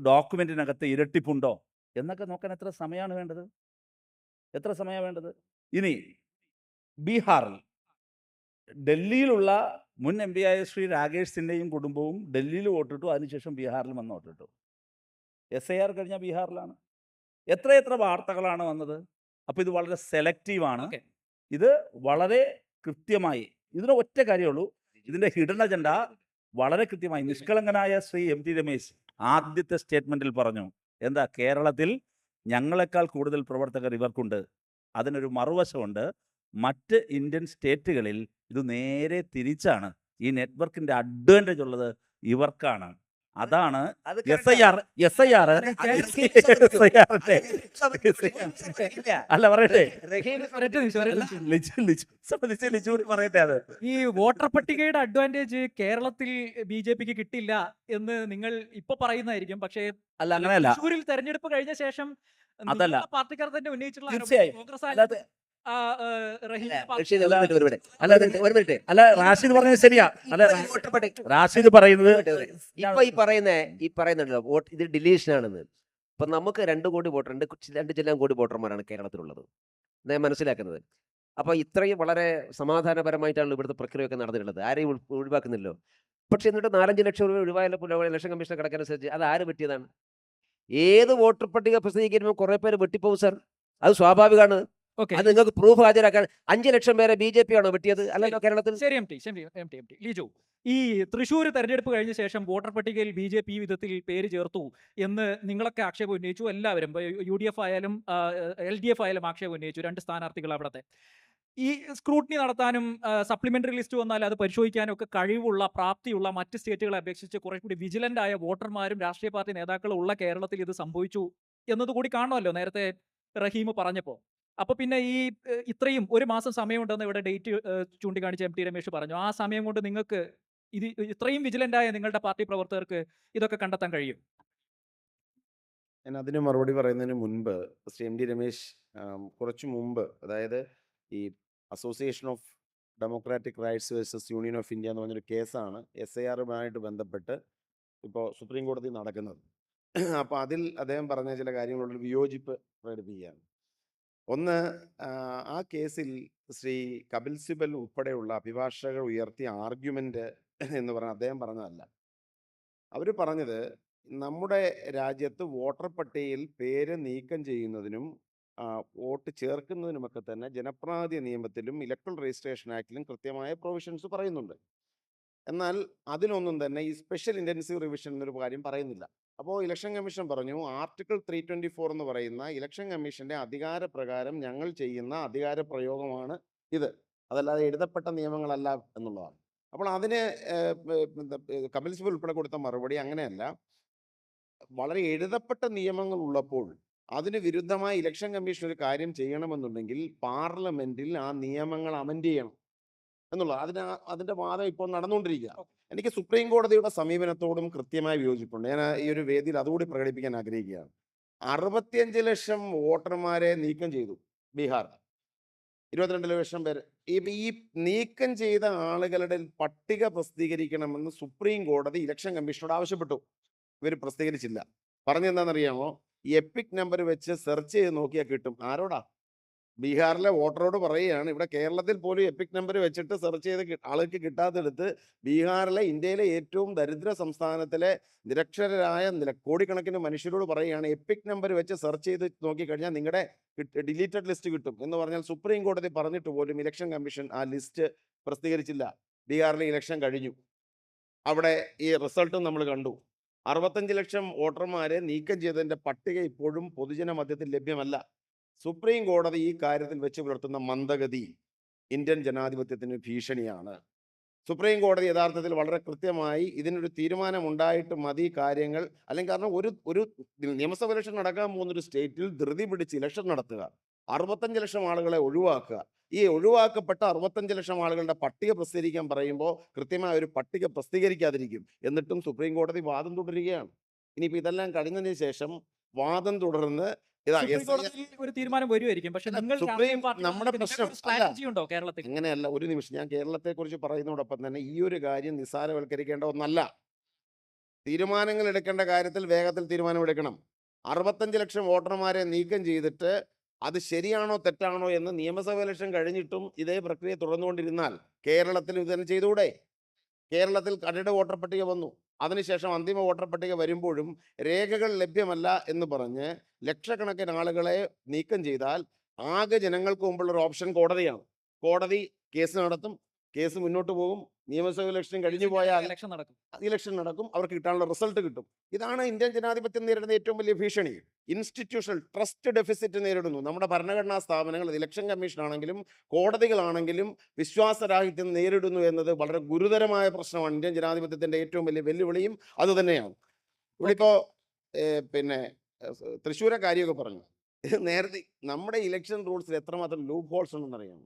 ഡോക്യുമെൻറ്റിനകത്ത് ഇരട്ടിപ്പുണ്ടോ എന്നൊക്കെ നോക്കാൻ എത്ര സമയമാണ് വേണ്ടത്? ഇനി ബീഹാറിൽ ഡൽഹിയിലുള്ള മുൻ MP ആയ ശ്രീ രാകേഷ് സിന്റെയും കുടുംബവും ഡൽഹിയിൽ വോട്ടിട്ടു, അതിനുശേഷം ബീഹാറിൽ വന്ന് വോട്ടിട്ടു. SIR കഴിഞ്ഞ ബീഹാറിലാണ്. എത്ര വാർത്തകളാണ് വന്നത്. അപ്പോൾ ഇത് വളരെ സെലക്റ്റീവാണ്. ഇത് വളരെ കൃത്യമായി, ഇതിന് ഒറ്റ കാര്യമുള്ളൂ, ഇതിൻ്റെ ഹിഡൻ അജണ്ട വളരെ കൃത്യമായി നിഷ്കളങ്കനായ ശ്രീ MT രമേശ് ആദ്യത്തെ സ്റ്റേറ്റ്മെൻറ്റിൽ പറഞ്ഞു, എന്താ, കേരളത്തിൽ ഞങ്ങളെക്കാൾ കൂടുതൽ പ്രവർത്തകർ ഇവർക്കുണ്ട്. അതിനൊരു മറുവശമുണ്ട്, മറ്റ് ഇന്ത്യൻ സ്റ്റേറ്റുകളിൽ ഇത് നേരെ തിരിച്ചാണ്. ഈ നെറ്റ്വർക്കിൻ്റെ അഡ്വാൻറ്റേജ് ഉള്ളത് ഇവർക്കാണ്. അതാണ് അത് SIR അല്ല പറയട്ടെ ഒരൊറ്റ നിമിഷം, ഒരൊറ്റ നിമിഷം. ലിച്ചു പറയട്ടെ അത്. ഈ വോട്ടർ പട്ടികയുടെ അഡ്വാൻറ്റേജ് കേരളത്തിൽ ബിജെപിക്ക് കിട്ടില്ല എന്ന് നിങ്ങൾ ഇപ്പൊ പറയുന്നതായിരിക്കും. പക്ഷേ അല്ല അങ്ങനെയല്ല. തൃശ്ശൂരിൽ തെരഞ്ഞെടുപ്പ് കഴിഞ്ഞ ശേഷം അതല്ല. നിങ്ങളുടെ പാർട്ടിക്കാർ തന്നെ ഉന്നയിച്ചിട്ടുള്ള ആരോപണം തീർച്ചയായും. കോൺഗ്രസ് അല്ലാതെ റഹീമിനെ റഷീദ് അല്ല, ഒരു മിനിറ്റ് ഒരു മിനിറ്റ് അല്ല റാഷിദ് പറഞ്ഞത് ശരിയാ. അല്ല വോട്ടർ പട്ടിക റാഷിദ് പറയുന്നത് ഇപ്പൊ ഈ പറയുന്നുണ്ടല്ലോ വോട്ട് ഇത് ഡിലീഷൻ ആണെന്ന്. ഇപ്പൊ നമുക്ക് 2 കോടി വോട്ടർ 2 ചില്ലാൻ കോടി വോട്ടർമാരാണ് കേരളത്തിലുള്ളത്. ഞാൻ മനസ്സിലാക്കുന്നത്. അപ്പൊ ഇത്രയും വളരെ സമാധാനപരമായിട്ടാണ് ഇവിടുത്തെ പ്രക്രിയയൊക്കെ നടന്നിട്ടുള്ളത്. ആരെയും ഒഴിവാക്കുന്നില്ലോ. പക്ഷെ എന്നിട്ട് 4-5 ലക്ഷം രൂപ ഒഴിവായാലും ഇലക്ഷൻ കമ്മീഷൻ കണക്കനുസരിച്ച് അത് ആര് വെട്ടിയതാണ്? ഏത് വോട്ടർ പട്ടിക പ്രസിദ്ധീകരിക്കുമ്പോൾ കുറെ പേര് വെട്ടിപ്പോകും സാർ. അത് സ്വാഭാവികമാണ്. ഓക്കെ, അത് നിങ്ങൾക്ക് പ്രൂഫ് ഹാജരാക്കാൻ 5 ലക്ഷം പേരെ BJP ആണോ വെട്ടിയത്? അല്ലല്ലോ കേരളത്തിൽ. ശരി എം ടി ലിജു, ഈ തൃശ്ശൂർ തെരഞ്ഞെടുപ്പ് കഴിഞ്ഞ ശേഷം വോട്ടർ പട്ടികയിൽ BJP ഈ വിധത്തിൽ പേര് ചേർത്തു എന്ന് നിങ്ങളൊക്കെ ആക്ഷേപം ഉന്നയിച്ചു. എല്ലാവരും UDF ആയാലും LDF ആയാലും ആക്ഷേപം ഉന്നയിച്ചു. 2 സ്ഥാനാർത്ഥികൾ അവിടത്തെ ഈ സ്ക്രൂട്ടിനി നടത്താനും സപ്ലിമെന്ററി ലിസ്റ്റ് വന്നാൽ അത് പരിശോധിക്കാനും ഒക്കെ കഴിവുള്ള പ്രാപ്തിയുള്ള മറ്റ് സ്റ്റേറ്റുകളെ അപേക്ഷിച്ച് കുറെ കൂടി വിജിലന്റ് ആയ വോട്ടർമാരും രാഷ്ട്രീയ പാർട്ടി നേതാക്കളും ഉള്ള കേരളത്തിൽ ഇത് സംഭവിച്ചു എന്നതുകൂടി കാണുമല്ലോ നേരത്തെ റഹീം പറഞ്ഞപ്പോൾ. അപ്പൊ പിന്നെ ഈ ഇത്രയും 1 മാസം സമയമുണ്ടെന്ന് ഇവിടെ ഡേറ്റ് ചൂണ്ടിക്കാണിച്ച് MT രമേശ് പറഞ്ഞു. ആ സമയം കൊണ്ട് നിങ്ങൾക്ക് ഇത് ഇത്രയും വിജിലന്റ് ആയ നിങ്ങളുടെ പാർട്ടി പ്രവർത്തകർക്ക് ഇതൊക്കെ കണ്ടെത്താൻ കഴിയും? ഞാൻ അതിന് മറുപടി പറയുന്നതിന് മുൻപ് ശ്രീ MD രമേശ് കുറച്ചു മുമ്പ്, അതായത് ഈ association of democratic rights versus union of India എന്ന് പറഞ്ഞൊരു കേസാണ് SIRുമായിട്ട് ബന്ധപ്പെട്ട് ഇപ്പോൾ സുപ്രീം കോടതി നടക്കുന്നത്. അപ്പോൾ അതിൽ അദ്ദേഹം പറഞ്ഞ ചില കാര്യങ്ങളോട് വിയോജിപ്പ് പ്രകടിപ്പിക്കുകയാണ്. ഒന്ന്, ആ കേസിൽ ശ്രീ കപിൽ സിബൽ ഉൾപ്പെടെയുള്ള അഭിഭാഷകർ ഉയർത്തിയ ആർഗ്യുമെന്റ് എന്ന് പറഞ്ഞാൽ അദ്ദേഹം പറഞ്ഞതല്ല. അവർ പറഞ്ഞത് നമ്മുടെ രാജ്യത്ത് വോട്ടർ പട്ടികയിൽ പേര് നീക്കം ചെയ്യുന്നതിനും വോട്ട് ചേർക്കുന്നതിനുമൊക്കെ തന്നെ ജനപ്രാതിനിധ്യ നിയമത്തിലും ഇലക്ട്രൽ രജിസ്ട്രേഷൻ ആക്ടിലും കൃത്യമായ പ്രൊവിഷൻസ് പറയുന്നുണ്ട്. എന്നാൽ അതിനൊന്നും തന്നെ ഈ സ്പെഷ്യൽ ഇൻറ്റൻസീവ് റിവിഷൻ എന്നൊരു കാര്യം പറയുന്നില്ല. അപ്പോൾ ഇലക്ഷൻ കമ്മീഷൻ പറഞ്ഞു ആർട്ടിക്കിൾ 324 എന്ന് പറയുന്ന ഇലക്ഷൻ കമ്മീഷൻ്റെ അധികാരപ്രകാരം ഞങ്ങൾ ചെയ്യുന്ന അധികാര പ്രയോഗമാണ് ഇത്, അതല്ലാതെ എഴുതപ്പെട്ട നിയമങ്ങളല്ല എന്നുള്ളതാണ്. അപ്പോൾ അതിന് കപിൽ സിബൽ ഉൾപ്പെടെ കൊടുത്ത മറുപടി അങ്ങനെയല്ല. വളരെ എഴുതപ്പെട്ട നിയമങ്ങൾ ഉള്ളപ്പോൾ അതിന് വിരുദ്ധമായി ഇലക്ഷൻ കമ്മീഷൻ ഒരു കാര്യം ചെയ്യണമെന്നുണ്ടെങ്കിൽ പാർലമെന്റിൽ ആ നിയമങ്ങൾ അമെൻഡ് ചെയ്യണം എന്നുള്ളത്. അതിന്റെ വാദം ഇപ്പോൾ നടന്നുകൊണ്ടിരിക്കുക. എനിക്ക് സുപ്രീം കോടതിയുടെ സമീപനത്തോടും കൃത്യമായി വിയോജിപ്പുണ്ട്. ഞാൻ ഈ ഒരു വേദിയിൽ അതുകൂടി പ്രകടിപ്പിക്കാൻ ആഗ്രഹിക്കുകയാണ്. 65 ലക്ഷം വോട്ടർമാരെ നീക്കം ചെയ്തു ബീഹാർ. 22 ലക്ഷം പേര്. ഈ നീക്കം ചെയ്ത ആളുകളുടെ പട്ടിക പ്രസിദ്ധീകരിക്കണമെന്ന് സുപ്രീം കോടതി ഇലക്ഷൻ കമ്മീഷനോട് ആവശ്യപ്പെട്ടു. ഇവർ പ്രസിദ്ധീകരിച്ചില്ല. പറഞ്ഞെന്താണെന്നറിയാമോ? ഈ എപ്പിക് നമ്പർ വെച്ച് സെർച്ച് ചെയ്ത് നോക്കിയാൽ കിട്ടും. ആരോടാ? ബീഹാറിലെ വോട്ടറോട് പറയുകയാണ്. ഇവിടെ കേരളത്തിൽ പോലും എപ്പിക് നമ്പർ വെച്ചിട്ട് സെർച്ച് ചെയ്ത് ആൾക്ക് കിട്ടാത്തെടുത്ത് ബീഹാറിലെ ഇന്ത്യയിലെ ഏറ്റവും ദരിദ്ര സംസ്ഥാനത്തിലെ നിരക്ഷരരായ കോടിക്കണക്കിന് മനുഷ്യരോട് പറയുകയാണ് എപ്പിക് നമ്പർ വെച്ച് സെർച്ച് ചെയ്ത് നോക്കിക്കഴിഞ്ഞാൽ നിങ്ങളുടെ ഡിലീറ്റഡ് ലിസ്റ്റ് കിട്ടും എന്ന് പറഞ്ഞാൽ സുപ്രീം കോടതി പറഞ്ഞിട്ട് പോലും ഇലക്ഷൻ കമ്മീഷൻ ആ ലിസ്റ്റ് പ്രസിദ്ധീകരിച്ചില്ല. ബീഹാറിലെ ഇലക്ഷൻ കഴിഞ്ഞു. അവിടെ ഈ റിസൾട്ടും നമ്മൾ കണ്ടു. 65 ലക്ഷം വോട്ടർമാരെ നീക്കം ചെയ്തതിൻ്റെ പട്ടിക ഇപ്പോഴും പൊതുജന മധ്യത്തിൽ ലഭ്യമല്ല. സുപ്രീം കോടതി ഈ കാര്യത്തിൽ വെച്ച് പുലർത്തുന്ന മന്ദഗതി ഇന്ത്യൻ ജനാധിപത്യത്തിന് ഭീഷണിയാണ്. സുപ്രീം കോടതി യഥാർത്ഥത്തിൽ വളരെ കൃത്യമായി ഇതിനൊരു തീരുമാനമുണ്ടായിട്ട് മതി കാര്യങ്ങൾ. അല്ലെങ്കിൽ കാരണം ഒരു നിയമസഭ ഇലക്ഷൻ നടക്കാൻ പോകുന്നൊരു സ്റ്റേറ്റിൽ ധൃതി പിടിച്ച് ഇലക്ഷൻ നടത്തുക, 65 ലക്ഷം ആളുകളെ ഒഴിവാക്കുക, ഈ ഒഴിവാക്കപ്പെട്ട 65 ലക്ഷം ആളുകളുടെ പട്ടിക പ്രസിദ്ധീകരിക്കാൻ പറയുമ്പോൾ കൃത്യമായ ഒരു പട്ടിക പ്രസിദ്ധീകരിക്കാതിരിക്കും. എന്നിട്ടും സുപ്രീം കോടതി വാദം തുടരുകയാണ്. ഇനിയിപ്പോൾ ഇതെല്ലാം കഴിഞ്ഞതിന് ശേഷം വാദം തുടർന്ന് ഒരു തീരുമാനം വരുമായിരിക്കും. പക്ഷേ നമ്മുടെ പ്രശ്നം സ്ട്രാറ്റജി ഉണ്ടോ കേരളത്തിൽ? അങ്ങനെയല്ല. ഒരു നിമിഷം, ഞാൻ കേരളത്തെ കുറിച്ച് പറയുന്നതോടൊപ്പം തന്നെ ഈ ഒരു കാര്യം നിസ്സാരവൽക്കരിക്കേണ്ട ഒന്നല്ല. തീരുമാനങ്ങൾ എടുക്കേണ്ട കാര്യത്തിൽ വേഗത്തിൽ തീരുമാനമെടുക്കണം. 65 ലക്ഷം വോട്ടർമാരെ നീക്കം ചെയ്തിട്ട് അത് ശരിയാണോ തെറ്റാണോ എന്ന് നിയമസഭ ഇലക്ഷൻ കഴിഞ്ഞിട്ടും ഇതേ പ്രക്രിയ തുടർന്നുകൊണ്ടിരുന്നാൽ കേരളത്തിൽ ഇത് തന്നെ ചെയ്തുകൂടെ? കേരളത്തിൽ കരട് വോട്ടർ പട്ടിക വന്നു. അതിനുശേഷം അന്തിമ വോട്ടർ പട്ടിക വരുമ്പോഴും രേഖകൾ ലഭ്യമല്ല എന്ന് പറഞ്ഞ് ലക്ഷക്കണക്കിന് ആളുകളെ നീക്കം ചെയ്താൽ ആകെ ജനങ്ങൾക്ക് മുമ്പുള്ള ഒരു ഓപ്ഷൻ കോടതിയാണ്. കോടതി കേസ് നടത്തും, കേസ് മുന്നോട്ട് പോകും. നിയമസഭ ഇലക്ഷൻ കഴിഞ്ഞു പോയാൽ ഇലക്ഷൻ നടക്കും, അവർക്ക് കിട്ടാനുള്ള റിസൾട്ട് കിട്ടും. ഇതാണ് ഇന്ത്യൻ ജനാധിപത്യം നേരിടുന്ന ഏറ്റവും വലിയ ഭീഷണി. ഇൻസ്റ്റിറ്റ്യൂഷണൽ ട്രസ്റ്റ് ഡെഫിസിറ്റ് നേരിടുന്നു. നമ്മുടെ ഭരണഘടനാ സ്ഥാപനങ്ങൾ, ഇലക്ഷൻ കമ്മീഷൻ ആണെങ്കിലും കോടതികളാണെങ്കിലും വിശ്വാസരാഹിത്യം നേരിടുന്നു എന്നത് വളരെ ഗുരുതരമായ പ്രശ്നമാണ്. ഇന്ത്യൻ ജനാധിപത്യത്തിൻ്റെ ഏറ്റവും വലിയ വെല്ലുവിളിയും അതുതന്നെയാണ്. ഇവിടെ ഇപ്പോൾ പിന്നെ തൃശ്ശൂരെ കാര്യമൊക്കെ പറഞ്ഞു. നേരത്തെ നമ്മുടെ ഇലക്ഷൻ റൂൾസിൽ എത്രമാത്രം ലൂപ്പ് ഹോൾസ് ഉണ്ടെന്ന് അറിയാമോ?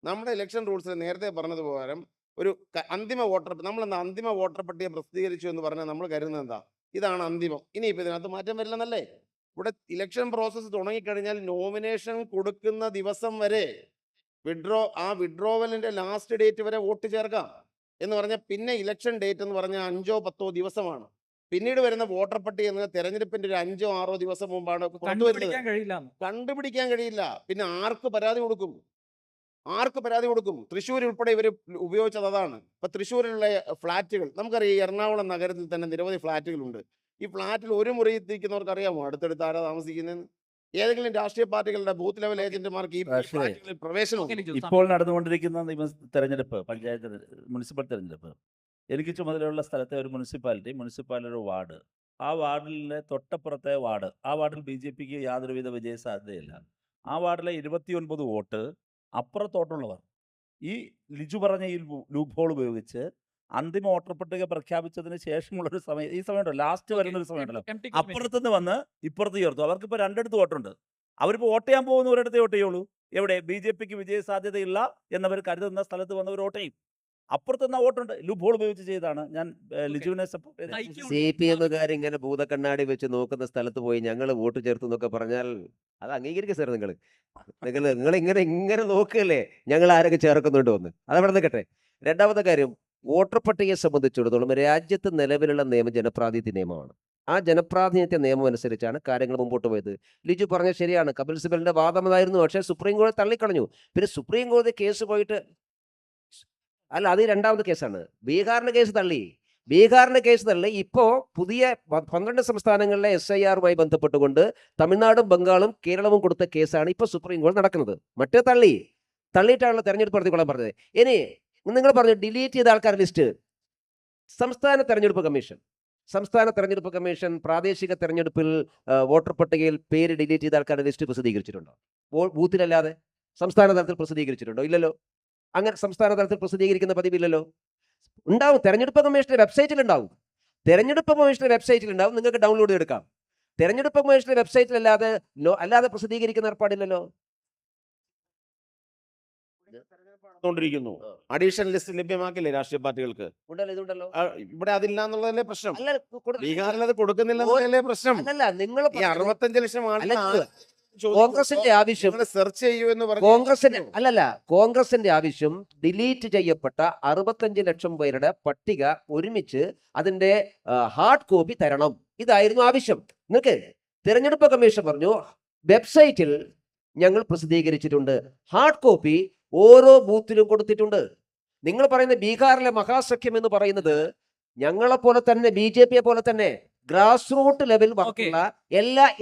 നമ്മുടെ ഇലക്ഷൻ റൂൾസിൽ നേരത്തെ പറഞ്ഞത് പ്രകാരം ഒരു അന്തിമ വോട്ടർ നമ്മളെന്താ അന്തിമ വോട്ടർ പട്ടിക പ്രസിദ്ധീകരിച്ചു എന്ന് പറഞ്ഞാൽ നമ്മൾ കരുതുന്നത് എന്താ, ഇതാണ് അന്തിമം, ഇനിയിപ്പോൾ ഇതിനകത്ത് മാറ്റം വരില്ലെന്നല്ലേ? ഇവിടെ ഇലക്ഷൻ പ്രോസസ്സ് തുടങ്ങിക്കഴിഞ്ഞാൽ നോമിനേഷൻ കൊടുക്കുന്ന ദിവസം വരെ വിഡ്രോവലിൻ്റെ ലാസ്റ്റ് ഡേറ്റ് വരെ വോട്ട് ചേർക്കാം എന്ന് പറഞ്ഞാൽ പിന്നെ ഇലക്ഷൻ ഡേറ്റ് എന്ന് പറഞ്ഞാൽ 5 or 10 ദിവസമാണ്. പിന്നീട് വരുന്ന വോട്ടർ പട്ടിക എന്നത് തെരഞ്ഞെടുപ്പിന്റെ ഒരു 5 or 6 ദിവസം മുമ്പാണ് പുറത്തു വരുന്നത്. കണ്ടുപിടിക്കാൻ കഴിയില്ല. കണ്ടുപിടിക്കാൻ കഴിയില്ല. പിന്നെ ആർക്ക് പരാതി കൊടുക്കും? തൃശ്ശൂർ ഉൾപ്പെടെ ഇവർ ഉപയോഗിച്ചത് അതാണ്. ഇപ്പൊ തൃശ്ശൂരിലുള്ള ഫ്ലാറ്റുകൾ നമുക്കറിയാം. എറണാകുളം നഗരത്തിൽ തന്നെ നിരവധി ഫ്ലാറ്റുകളുണ്ട്. ഈ ഫ്ലാറ്റിൽ ഒരു മുറിയിൽ ഇരിക്കുന്നവർക്ക് അറിയാമോ അടുത്തടുത്ത് ആരാ താമസിക്കുന്നതെന്ന്? ഏതെങ്കിലും രാഷ്ട്രീയ പാർട്ടികളുടെ ബൂത്ത് ലെവൽ ഏജന്റുമാർക്ക് ഈ ഫ്ലാറ്റുകളിൽ പ്രവേശനമുണ്ട്? ഇപ്പോൾ നടന്നുകൊണ്ടിരിക്കുന്ന തെരഞ്ഞെടുപ്പ്, മുനിസിപ്പൽ തെരഞ്ഞെടുപ്പ്, എനിക്ക് ചുമതലയുള്ള സ്ഥലത്തെ ഒരു മുനിസിപ്പാലിറ്റി വാർഡ്, ആ വാർഡിലെ തൊട്ടപ്പുറത്തെ വാർഡ്, ആ വാർഡിൽ BJPക്ക് യാതൊരുവിധ വിജയ സാധ്യതയില്ല. ആ വാർഡിലെ 29 വോട്ട് അപ്പുറത്തോട്ടുള്ളവർ ഈ ലിജു പറഞ്ഞ ഈ ലൂപ്പ് ഹോൾ ഉപയോഗിച്ച് അന്തിമ വോട്ടർ പട്ടിക പ്രഖ്യാപിച്ചതിന് ശേഷമുള്ളൊരു സമയം, ഈ സമയമുണ്ടല്ലോ, ലാസ്റ്റ് വരുന്നൊരു സമയമുണ്ടല്ലോ, അപ്പുറത്തുനിന്ന് വന്ന് ഇപ്പുറത്ത് ചേർത്തു. അവർക്കിപ്പോൾ 2 ഇടത്ത് വോട്ടുണ്ട്. അവരിപ്പോൾ വോട്ട് ചെയ്യാൻ പോകുന്ന ഒരിടത്തേ വോട്ട് ചെയ്യുള്ളൂ. എവിടെ? BJPക്ക് വിജയ സാധ്യതയില്ല എന്നവർ കരുതുന്ന സ്ഥലത്ത് വന്നവർ വോട്ട് ചെയ്യും. അപ്പുറത്തുനിന്ന് വോട്ടുണ്ട്. ലൂപ്പ് ഹോൾ ഉപയോഗിച്ച് ചെയ്താണ്. ഞാൻ ലിജുവിനെ സപ്പോർട്ട് ചെയ്തു. CPM ഇങ്ങനെ ഭൂതക്കണ്ണാടി വെച്ച് നോക്കുന്ന സ്ഥലത്ത് പോയി ഞങ്ങൾ വോട്ട് ചേർത്തു എന്നൊക്കെ പറഞ്ഞാൽ അത് അംഗീകരിക്കുക സാർ. നിങ്ങൾ ഇങ്ങനെ നോക്കുകയല്ലേ ഞങ്ങൾ ആരൊക്കെ ചേർക്കുന്നുണ്ടോ എന്ന്. അതവിടെ നിൽക്കട്ടെ. രണ്ടാമത്തെ കാര്യം, വോട്ടർ പട്ടികയെ സംബന്ധിച്ചിടത്തോളം രാജ്യത്ത് നിലവിലുള്ള നിയമം ജനപ്രാതിനിധ്യ നിയമമാണ്. ആ ജനപ്രാതിനിധ്യ നിയമം അനുസരിച്ചാണ് കാര്യങ്ങൾ മുമ്പോട്ട് പോയത്. ലിജു പറഞ്ഞത് ശരിയാണ്. കപിൽ സിബലിന്റെ വാദം അതായിരുന്നു. പക്ഷേ സുപ്രീം കോടതി തള്ളിക്കളഞ്ഞു. പിന്നെ സുപ്രീം കോടതി കേസ് പോയിട്ട് അല്ല, അത് രണ്ടാമത്തെ കേസാണ്. ബീഹാറിന്റെ കേസ് തള്ളി. ഇപ്പോൾ പുതിയ 12 സംസ്ഥാനങ്ങളിലെ SIRമായി ബന്ധപ്പെട്ടുകൊണ്ട് തമിഴ്നാടും ബംഗാളും കേരളവും കൊടുത്ത കേസാണ് ഇപ്പോൾ സുപ്രീം കോടതി നടക്കുന്നത്. മറ്റേ തള്ളിയിട്ടാണല്ലോ തെരഞ്ഞെടുപ്പ് നടത്തിക്കൊള്ളാൻ പറഞ്ഞത്. ഇനി നിങ്ങൾ പറഞ്ഞു ഡിലീറ്റ് ചെയ്ത ആൾക്കാരുടെ ലിസ്റ്റ്. സംസ്ഥാന തെരഞ്ഞെടുപ്പ് കമ്മീഷൻ പ്രാദേശിക തെരഞ്ഞെടുപ്പിൽ വോട്ടർ പട്ടികയിൽ പേര് ഡിലീറ്റ് ചെയ്ത ആൾക്കാരുടെ ലിസ്റ്റ് പ്രസിദ്ധീകരിച്ചിട്ടുണ്ടോ? ബൂത്തിലല്ലാതെ സംസ്ഥാന തലത്തിൽ പ്രസിദ്ധീകരിച്ചിട്ടുണ്ടോ? ഇല്ലല്ലോ. അങ്ങനെ സംസ്ഥാന തലത്തിൽ പ്രസിദ്ധീകരിക്കുന്ന പതിവില്ലല്ലോ. ഉണ്ടാവും. തെരഞ്ഞെടുപ്പ് കമ്മീഷന്റെ വെബ്സൈറ്റിൽ ഉണ്ടാവും. നിങ്ങൾക്ക് ഡൗൺലോഡ് ചെയ്തെടുക്കാം. തെരഞ്ഞെടുപ്പ് കമ്മീഷന്റെ വെബ്സൈറ്റിൽ അല്ലാതെ പ്രസിദ്ധീകരിക്കുന്ന ഏർപ്പാടില്ലല്ലോ. അഡീഷണൽ ലിസ്റ്റ് ലഭ്യമാക്കില്ലേ രാഷ്ട്രീയ പാർട്ടികൾക്ക്? ഇതുണ്ടല്ലോ. ഇവിടെ അതില്ല എന്നുള്ളതല്ലേ പ്രശ്നം. അല്ല, ബീഹാറിൽ അത് കൊടുക്കുന്നില്ല എന്നുള്ളതല്ലേ പ്രശ്നം. അല്ലല്ല, നിങ്ങൾ ഈ 65 ലക്ഷം കോൺഗ്രസിന്റെ ആവശ്യം സെർച്ച് ചെയ്യൂ എന്ന് പറഞ്ഞു. കോൺഗ്രസിന്റെ ആവശ്യം ഡിലീറ്റ് ചെയ്യപ്പെട്ട 65 ലക്ഷം പേരുടെ പട്ടിക ഒരുമിച്ച് അതിന്റെ ഹാർഡ് കോപ്പി തരണം. ഇതായിരുന്നു ആവശ്യം. നിങ്ങൾക്ക് തെരഞ്ഞെടുപ്പ് കമ്മീഷൻ പറഞ്ഞു വെബ്സൈറ്റിൽ ഞങ്ങൾ പ്രസിദ്ധീകരിച്ചിട്ടുണ്ട്. ഹാർഡ് കോപ്പി ഓരോ ബൂത്തിലും കൊടുത്തിട്ടുണ്ട്. നിങ്ങൾ പറയുന്ന ബീഹാറിലെ മഹാസഖ്യം എന്ന് പറയുന്നത് ഞങ്ങളെ പോലെ തന്നെ BJP പോലെ തന്നെ ഗ്രാസ് റൂട്ട് ലെവൽ വർക്കുള്ള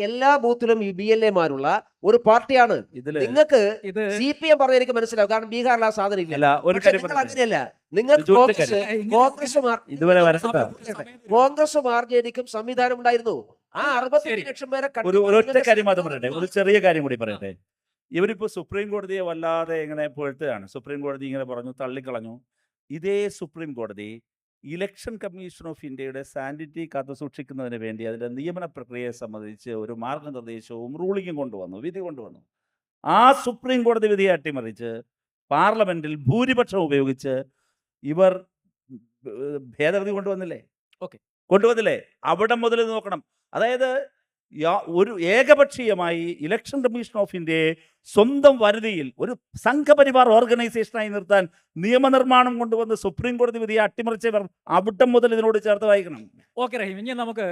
എല്ലാ ബൂത്തിലും BLA-മാരുള്ള ഒരു പാർട്ടിയാണ്. നിങ്ങൾക്ക് CPM പറഞ്ഞ എനിക്ക് മനസ്സിലാവും. കാരണം ബീഹാറിൽ ആ സാധനം ഇല്ല. അങ്ങനെയല്ല. നിങ്ങൾ കോൺഗ്രസും RJDക്കും സംവിധാനം ഉണ്ടായിരുന്നു. ആ 65 ലക്ഷം പേരെ ഒരു ചെറിയ കാര്യം കൂടി പറയട്ടെ. ഇവരിപ്പോൾ സുപ്രീം കോടതിയെ വല്ലാതെ ഇങ്ങനെ പുകഴ്ത്തുകയാണ്. സുപ്രീം കോടതി ഇങ്ങനെ പറഞ്ഞു, തള്ളിക്കളഞ്ഞു. ഇതേ സുപ്രീം കോടതി ഇലക്ഷൻ കമ്മീഷൻ ഓഫ് ഇന്ത്യയുടെ സാനിറ്റി കാത്തുസൂക്ഷിക്കുന്നതിന് വേണ്ടി അതിൻ്റെ നിയമന പ്രക്രിയയെ സംബന്ധിച്ച് ഒരു മാർഗനിർദ്ദേശവും റൂളിങ്ങും വിധി കൊണ്ടുവന്നു. ആ സുപ്രീം കോടതി വിധിയെ അട്ടിമറിച്ച് പാർലമെന്റിൽ ഭൂരിപക്ഷം ഉപയോഗിച്ച് ഇവർ ഭേദഗതി കൊണ്ടുവന്നില്ലേ? അവിടെ മുതൽ നോക്കണം. അതായത് ഒരു ഏകപക്ഷീയമായി ഇലക്ഷൻ കമ്മീഷൻ ഓഫ് ഇന്ത്യയെ സ്വന്തം വരുതിയിൽ ഒരു സംഘപരിവാർ ഓർഗനൈസേഷനായി നിർത്താൻ നിയമനിർമ്മാണം കൊണ്ടുവന്ന് സുപ്രീം കോടതി വിധിയെ അട്ടിമറിച്ചവർ അവിടെ മുതൽ ഇതിനോട് ചേർത്ത് വായിക്കണം. നമുക്ക്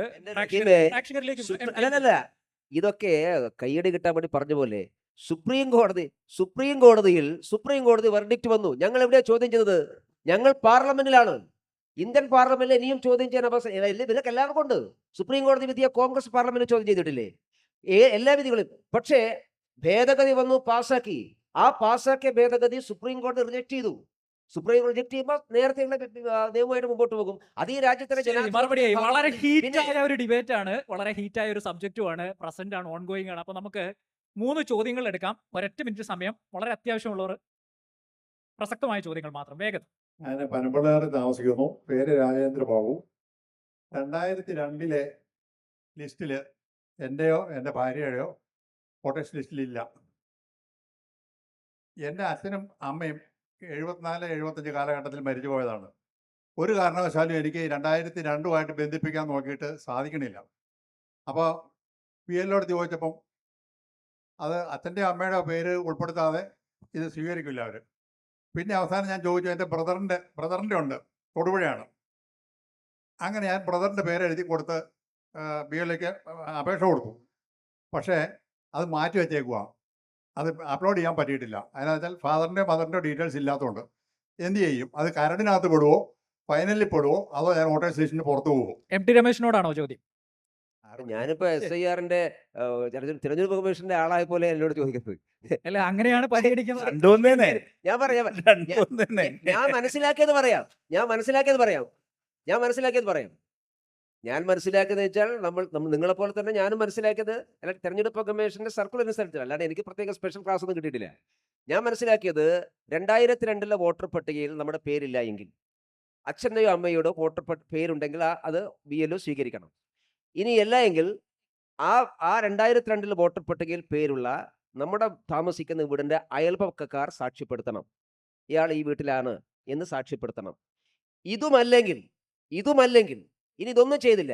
ഇതൊക്കെ കയ്യടി കിട്ടാൻ വേണ്ടി പറഞ്ഞ പോലെ സുപ്രീം കോടതി വെർഡിക്റ്റ് വന്നു. ഞങ്ങൾ എവിടെയാ ചോദ്യം ചെയ്തത്? ഞങ്ങൾ പാർലമെന്റിലാണ്. ഇന്ത്യൻ പാർലമെന്റിൽ ഇനിയും ചോദ്യം ചെയ്യാൻ അവസരം ഇതൊക്കെ എല്ലാവർക്കും ഉണ്ട്. സുപ്രീം കോടതി വിധിയെ കോൺഗ്രസ് പാർലമെന്റ് ചോദ്യം ചെയ്തിട്ടില്ലേ? എല്ലാ വിധികളും. പക്ഷേ ഭേദഗതി വന്നു, പാസ്സാക്കി. ആ പാസ്സാക്കിയ ഭേദഗതി സുപ്രീം കോടതി റിജക്ട് ചെയ്തു. ചെയ്യുമ്പോൾ നേരത്തെ നിയമമായിട്ട് മുമ്പോട്ട് പോകും. അത് ഈ രാജ്യത്തിലെ മറുപടിയായി വളരെ ഹീറ്റായ ഒരു ഡിബേറ്റ് ആണ്, വളരെ ഹീറ്റായ ഒരു സബ്ജക്റ്റുമാണ്, പ്രസന്റ് ആണ്, ഓൺഗോയിങ് ആണ്. അപ്പൊ നമുക്ക് 3 ചോദ്യങ്ങൾ എടുക്കാം. 1 മിനിറ്റ് സമയം. വളരെ അത്യാവശ്യമുള്ളവർ പ്രസക്തമായ ചോദ്യങ്ങൾ മാത്രം. വേഗം. ഞാൻ പനമ്പള്ളാറിൽ താമസിക്കുന്നു. പേര് രാജേന്ദ്ര ബാബു. 2002 ലിസ്റ്റിൽ എൻ്റെയോ എൻ്റെ ഭാര്യയുടെയോ വോട്ടേഴ്സ് ലിസ്റ്റിലില്ല. എൻ്റെ അച്ഛനും അമ്മയും 74-75 കാലഘട്ടത്തിൽ മരിച്ചു പോയതാണ്. ഒരു കാരണവശാലും എനിക്ക് 2002 ബന്ധിപ്പിക്കാൻ നോക്കിയിട്ട് സാധിക്കണില്ല. അപ്പോൾ PLOട് ചോദിച്ചപ്പം അത് അച്ഛൻ്റെ അമ്മയുടെ പേര് ഉൾപ്പെടുത്താതെ ഇത് സ്വീകരിക്കില്ല അവർ. പിന്നെ അവസാനം ഞാൻ ചോദിച്ചു, എൻ്റെ ബ്രദറിൻ്റെ ഉണ്ട്, തൊടുപുഴയാണ്. അങ്ങനെ ഞാൻ ബ്രദറിൻ്റെ പേര് എഴുതി കൊടുത്ത് BLOയ്ക്ക് അപേക്ഷ കൊടുത്തു. പക്ഷേ അത് മാറ്റി വെച്ചേക്കുക, അത് അപ്ലോഡ് ചെയ്യാൻ പറ്റിയിട്ടില്ല. അതിനെന്ന് വെച്ചാൽ ഫാദറിൻ്റെ മദറിൻ്റെ ഡീറ്റെയിൽസ് ഇല്ലാത്തതുകൊണ്ട് എന്ത് ചെയ്യും? അത് കരടിനകത്ത് പെടുവോ, ഫൈനലിൽ പെടുവോ, അതോ ഞാൻ വോട്ടേഴ്സ് ലിസ്റ്റിന് പുറത്തു പോകുമോ? MT രമേശിനോടാണോ ചോദ്യം? ഞാനിപ്പോ SIRന്റെ തിരഞ്ഞെടുപ്പ് കമ്മീഷന്റെ ആളായ പോലെ എന്നോട് ചോദിക്കുന്നത്. അല്ല, അങ്ങനെയാണ് പരിഗണിക്കുന്നത്. ഞാൻ പറയാം, ഞാൻ മനസ്സിലാക്കിയത് പറയാം. ഞാൻ മനസ്സിലാക്കിയത് വെച്ചാൽ നിങ്ങളെ പോലെ തന്നെ ഞാനും മനസ്സിലാക്കിയത് തെരഞ്ഞെടുപ്പ് കമ്മീഷന്റെ സർക്കുലർ അനുസരിച്ചല്ല, അല്ലാണ്ട് എനിക്ക് പ്രത്യേക സ്പെഷ്യൽ ക്ലാസ് ഒന്നും കിട്ടിയിട്ടില്ല. ഞാൻ മനസ്സിലാക്കിയത് 2002 വോട്ടർ പട്ടികയിൽ നമ്മുടെ പേരില്ല എങ്കിൽ അച്ഛൻ്റെയോ അമ്മയോടോ വോട്ടർ പേരുണ്ടെങ്കിൽ അത് BLO സ്വീകരിക്കണം. ഇനിയല്ല എങ്കിൽ ആ 2002 വോട്ടർ പട്ടികയിൽ പേരുള്ള നമ്മുടെ താമസിക്കുന്ന വീടിൻ്റെ അയൽപക്കക്കാർ സാക്ഷ്യപ്പെടുത്തണം, ഇയാൾ ഈ വീട്ടിലാണ് എന്ന് സാക്ഷ്യപ്പെടുത്തണം. ഇതുമല്ലെങ്കിൽ ഇനി ഇതൊന്നും ചെയ്തില്ല,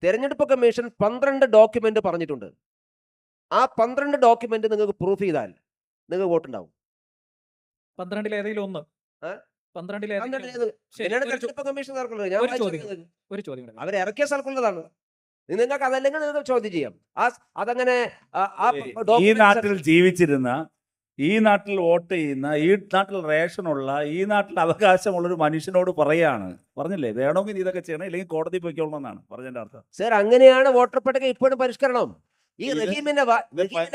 തെരഞ്ഞെടുപ്പ് കമ്മീഷൻ 12 ഡോക്യുമെന്റ് പറഞ്ഞിട്ടുണ്ട്. ആ 12 ഡോക്യുമെന്റ് നിങ്ങൾക്ക് പ്രൂഫ് ചെയ്താൽ നിങ്ങൾക്ക് വോട്ടുണ്ടാവും. 12 ഏതെങ്കിലും ഒന്ന്. ആ? 12 ഇതിനാണ് തെരഞ്ഞെടുപ്പ് കമ്മീഷൻ സർക്കുലർ. ഞാൻ ഒരു ചോദ്യം കൂടെ. അവരിറക്കിയ സർക്കുലറാണ്. നിങ്ങൾക്ക് അതല്ലെങ്കിൽ നിങ്ങൾക്ക് ചോദ്യം ചെയ്യാം. അതങ്ങനെ ഈ നാട്ടിൽ ജീവിച്ചിരുന്ന, ഈ നാട്ടിൽ വോട്ട് ചെയ്യുന്ന, ഈ നാട്ടിൽ റേഷനുള്ള, ഈ നാട്ടിൽ അവകാശമുള്ള ഒരു മനുഷ്യനോട് പറഞ്ഞില്ലേ വേണമെങ്കിൽ ഇതൊക്കെ ചെയ്യണം, ഇല്ലെങ്കിൽ കോടതി പോയിക്കോളണം എന്നാണ് പറഞ്ഞതിന്റെ അർത്ഥം. സർ, അങ്ങനെയാണ് വോട്ടർ പട്ടിക ഇപ്പോഴും പരിഷ്കരണം. ഈ റഹീമിന്റെ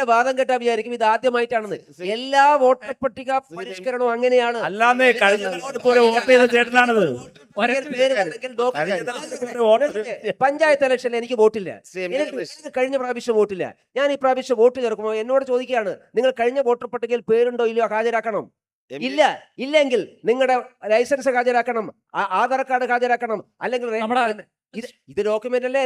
വാദം കേട്ടാ വിചാരിക്കും ഇത് ആദ്യമായിട്ടാണെന്ന്. എല്ലാ വോട്ടർ പട്ടിക പരിഷ്കരണവും അങ്ങനെയാണ്. അല്ലാന്നേ കഴിഞ്ഞ വോട്ട് ചെയ്ത ചേട്ടനാണത്. പഞ്ചായത്ത് ഇലക്ഷനിൽ എനിക്ക് വോട്ടില്ല, എനിക്ക് കഴിഞ്ഞ പ്രാവശ്യം വോട്ടില്ല. ഞാൻ ഈ പ്രാവശ്യം വോട്ട് ചേർക്കുമ്പോൾ എന്നോട് ചോദിക്കുകയാണ്, നിങ്ങൾ കഴിഞ്ഞ വോട്ടർ പട്ടികയിൽ പേരുണ്ടോ ഇല്ലയോ ഹാജരാക്കണം. ഇല്ലെങ്കിൽ നിങ്ങളുടെ ലൈസൻസ് ഹാജരാക്കണം, ആധാർ കാർഡ് ഹാജരാക്കണം, അല്ലെങ്കിൽ ഇത് ഡോക്യുമെന്റ് അല്ലേ.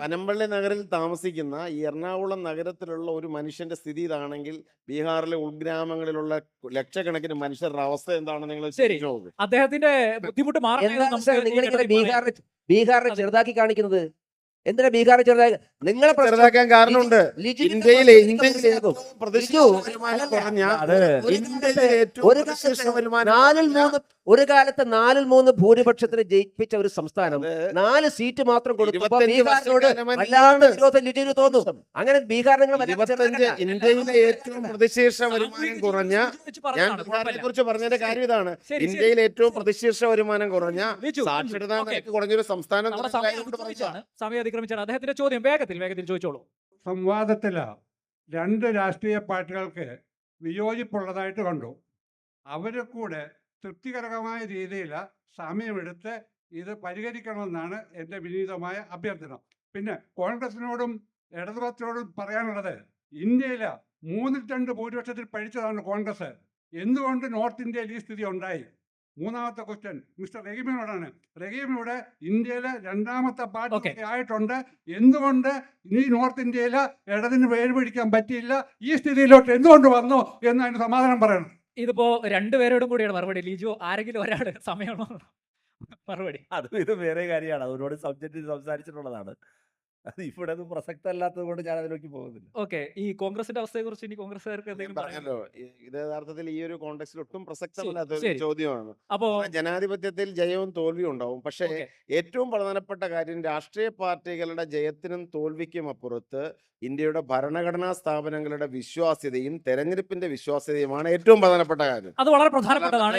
പനമ്പള്ളി നഗറിൽ താമസിക്കുന്ന ഈ എറണാകുളം നഗരത്തിലുള്ള ഒരു മനുഷ്യന്റെ സ്ഥിതി ഇതാണെങ്കിൽ ബീഹാറിലെ ഉൾഗ്രാമങ്ങളിലുള്ള ലക്ഷക്കണക്കിന് മനുഷ്യരുടെ അവസ്ഥ എന്താണെന്ന് നിങ്ങൾ ചോദിച്ചു. അദ്ദേഹത്തിന്റെ ബുദ്ധിമുട്ട് നിങ്ങളിങ്ങനെ ബീഹാറിനെ ചെറുതാക്കി കാണിക്കുന്നത് എന്തിനാ? ബീഹാർ നിങ്ങളെ ചെറുതാക്കാൻ കാരണമുണ്ട്. ഒരു കാലത്ത് 4-3 ഭൂരിപക്ഷത്തിന് ജയിപ്പിച്ച ഒരു സംസ്ഥാനം 4 സീറ്റ് മാത്രം കൊടുത്തപ്പോൾ ബീഹാറിനോട് വല്ലാണ്ട് വിരോധം ലിജിന് തോന്നും. അങ്ങനെ ബീഹാർ ഇന്ത്യയിലെ ഏറ്റവും പ്രതിശീർഷ വരുമാനം കുറഞ്ഞ, ഞാൻ ബീഹാറിനെ കുറിച്ച് പറഞ്ഞതിന്റെ കാര്യം ഇതാണ്, ഇന്ത്യയിലെ ഏറ്റവും പ്രതിശീർഷ വരുമാനം കുറഞ്ഞ, സാക്ഷരതാ നിരക്ക് കുറഞ്ഞൊരു സംസ്ഥാനം. സമയം അതിക്രമിച്ചാണ് അദ്ദേഹത്തിന്റെ ചോദ്യം. വേഗത്തിൽ ചോദിച്ചോളൂ. സംവാദത്തിൽ 2 രാഷ്ട്രീയ പാർട്ടികൾക്ക് വിയോജിപ്പുള്ളതായിട്ട് കണ്ടു. അവരെ കൂടെ തൃപ്തികരമായ രീതിയിൽ സമയമെടുത്ത് ഇത് പരിഹരിക്കണമെന്നാണ് എൻ്റെ വിനീതമായ അഭ്യർത്ഥന. പിന്നെ കോൺഗ്രസിനോടും ഇടതുപക്ഷത്തോടും പറയാനുള്ളത്, ഇന്ത്യയിൽ 3-2 ഭൂരിപക്ഷത്തിൽ പഴിച്ചതാണ് കോൺഗ്രസ്. എന്തുകൊണ്ട് നോർത്ത് ഇന്ത്യയിൽ ഈ സ്ഥിതി ഉണ്ടായി? മൂന്നാമത്തെ ക്വസ്റ്റ്യൻ മിസ്റ്റർ റഹീമിനോടാണ്. റഹീം ഇവിടെ ഇന്ത്യയിലെ 2ാമത്തെ പാർട്ടി ആയിട്ടുണ്ട്. എന്തുകൊണ്ട് ഈ നോർത്ത് ഇന്ത്യയിൽ ഇടതിന് വേര് പിടിക്കാൻ പറ്റിയില്ല? ഈ സ്ഥിതിയിലോട്ട് എന്തുകൊണ്ട് വന്നു എന്ന് അതിന് സമാധാനം പറയണം. ഇതിപ്പോ രണ്ടുപേരോടും കൂടിയാണ് മറുപടി. ലിജോ, ആരെങ്കിലും ഒരാൾ സമയമാണോ മറുപടി? ഇത് വേറെ കാര്യമാണ്, അവരോട് സബ്ജക്റ്റ് സംസാരിച്ചിട്ടുള്ളതാണ്. അത് ഇവിടെ ഒന്നും പ്രസക്തമല്ലാത്തത് കൊണ്ട് ഞാൻ അതിലേക്ക് പോകുന്നില്ല. ഓക്കെ, ഈ കോൺഗ്രസിന്റെ അവസ്ഥയെ കുറിച്ച് ഇനി കോൺഗ്രസ്സുകാർക്ക് എന്തെങ്കിലും പറഞ്ഞല്ലോ, ഇത് യഥാർത്ഥത്തിൽ ഈ ഒരു കോണ്ടെക്സ്റ്റിൽ ഒട്ടും പ്രസക്തമല്ലാത്ത ചോദ്യമാണ്. അപ്പോ ജനാധിപത്യത്തിൽ ജയവും തോൽവിയും ഉണ്ടാവും. പക്ഷേ ഏറ്റവും പ്രധാനപ്പെട്ട കാര്യം, രാഷ്ട്രീയ പാർട്ടികളുടെ ജയത്തിനും തോൽവിക്കും അപ്പുറത്ത് ഇന്ത്യയുടെ ഭരണഘടനാ സ്ഥാപനങ്ങളുടെ വിശ്വാസ്യതയും തെരഞ്ഞെടുപ്പിന്റെ വിശ്വാസ്യതയുമാണ് ഏറ്റവും പ്രധാനപ്പെട്ട കാര്യം. അത് വളരെ പ്രധാനപ്പെട്ടതാണ്.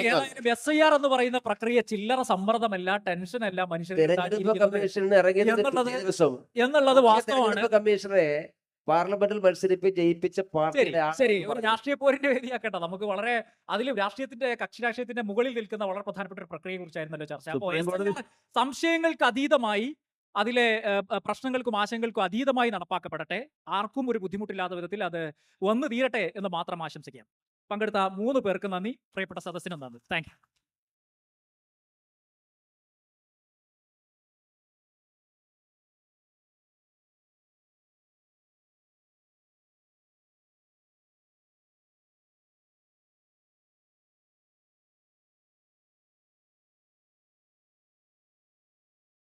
SIR എന്ന് പറയുന്ന പ്രക്രിയ ചില്ലറ സമ്മർദ്ദമല്ല, ടെൻഷനല്ല, എന്നുള്ളത് വാസ്തവമാണ്. കമ്മീഷണറെ പാർലമെന്റിൽ മത്സരിപ്പിച്ച് ജയിപ്പിച്ച ശരി, ഒരു രാഷ്ട്രീയ പോരിന്റെ വേദിയാക്കട്ടെ. നമുക്ക് വളരെ അതിലും കക്ഷി രാഷ്ട്രീയത്തിന്റെ മുകളിൽ നിൽക്കുന്ന വളരെ പ്രധാനപ്പെട്ട ഒരു പ്രക്രിയയെ കുറിച്ചായിരുന്നല്ലോ ചർച്ച. അപ്പോൾ സംശയങ്ങൾക്ക് അതീതമായി, അതിലെ പ്രശ്നങ്ങൾക്കും ആശയങ്ങൾക്കും അതീതമായി നടപ്പാക്കപ്പെടട്ടെ. ആർക്കും ഒരു ബുദ്ധിമുട്ടില്ലാത്ത വിധത്തിൽ അത് വന്നു തീരട്ടെ എന്ന് മാത്രം ആശംസിക്കാം. പങ്കെടുത്ത 3 പേർക്ക് നന്ദി. പ്രിയപ്പെട്ട സദസ്സിനും നന്ദി. Thank you.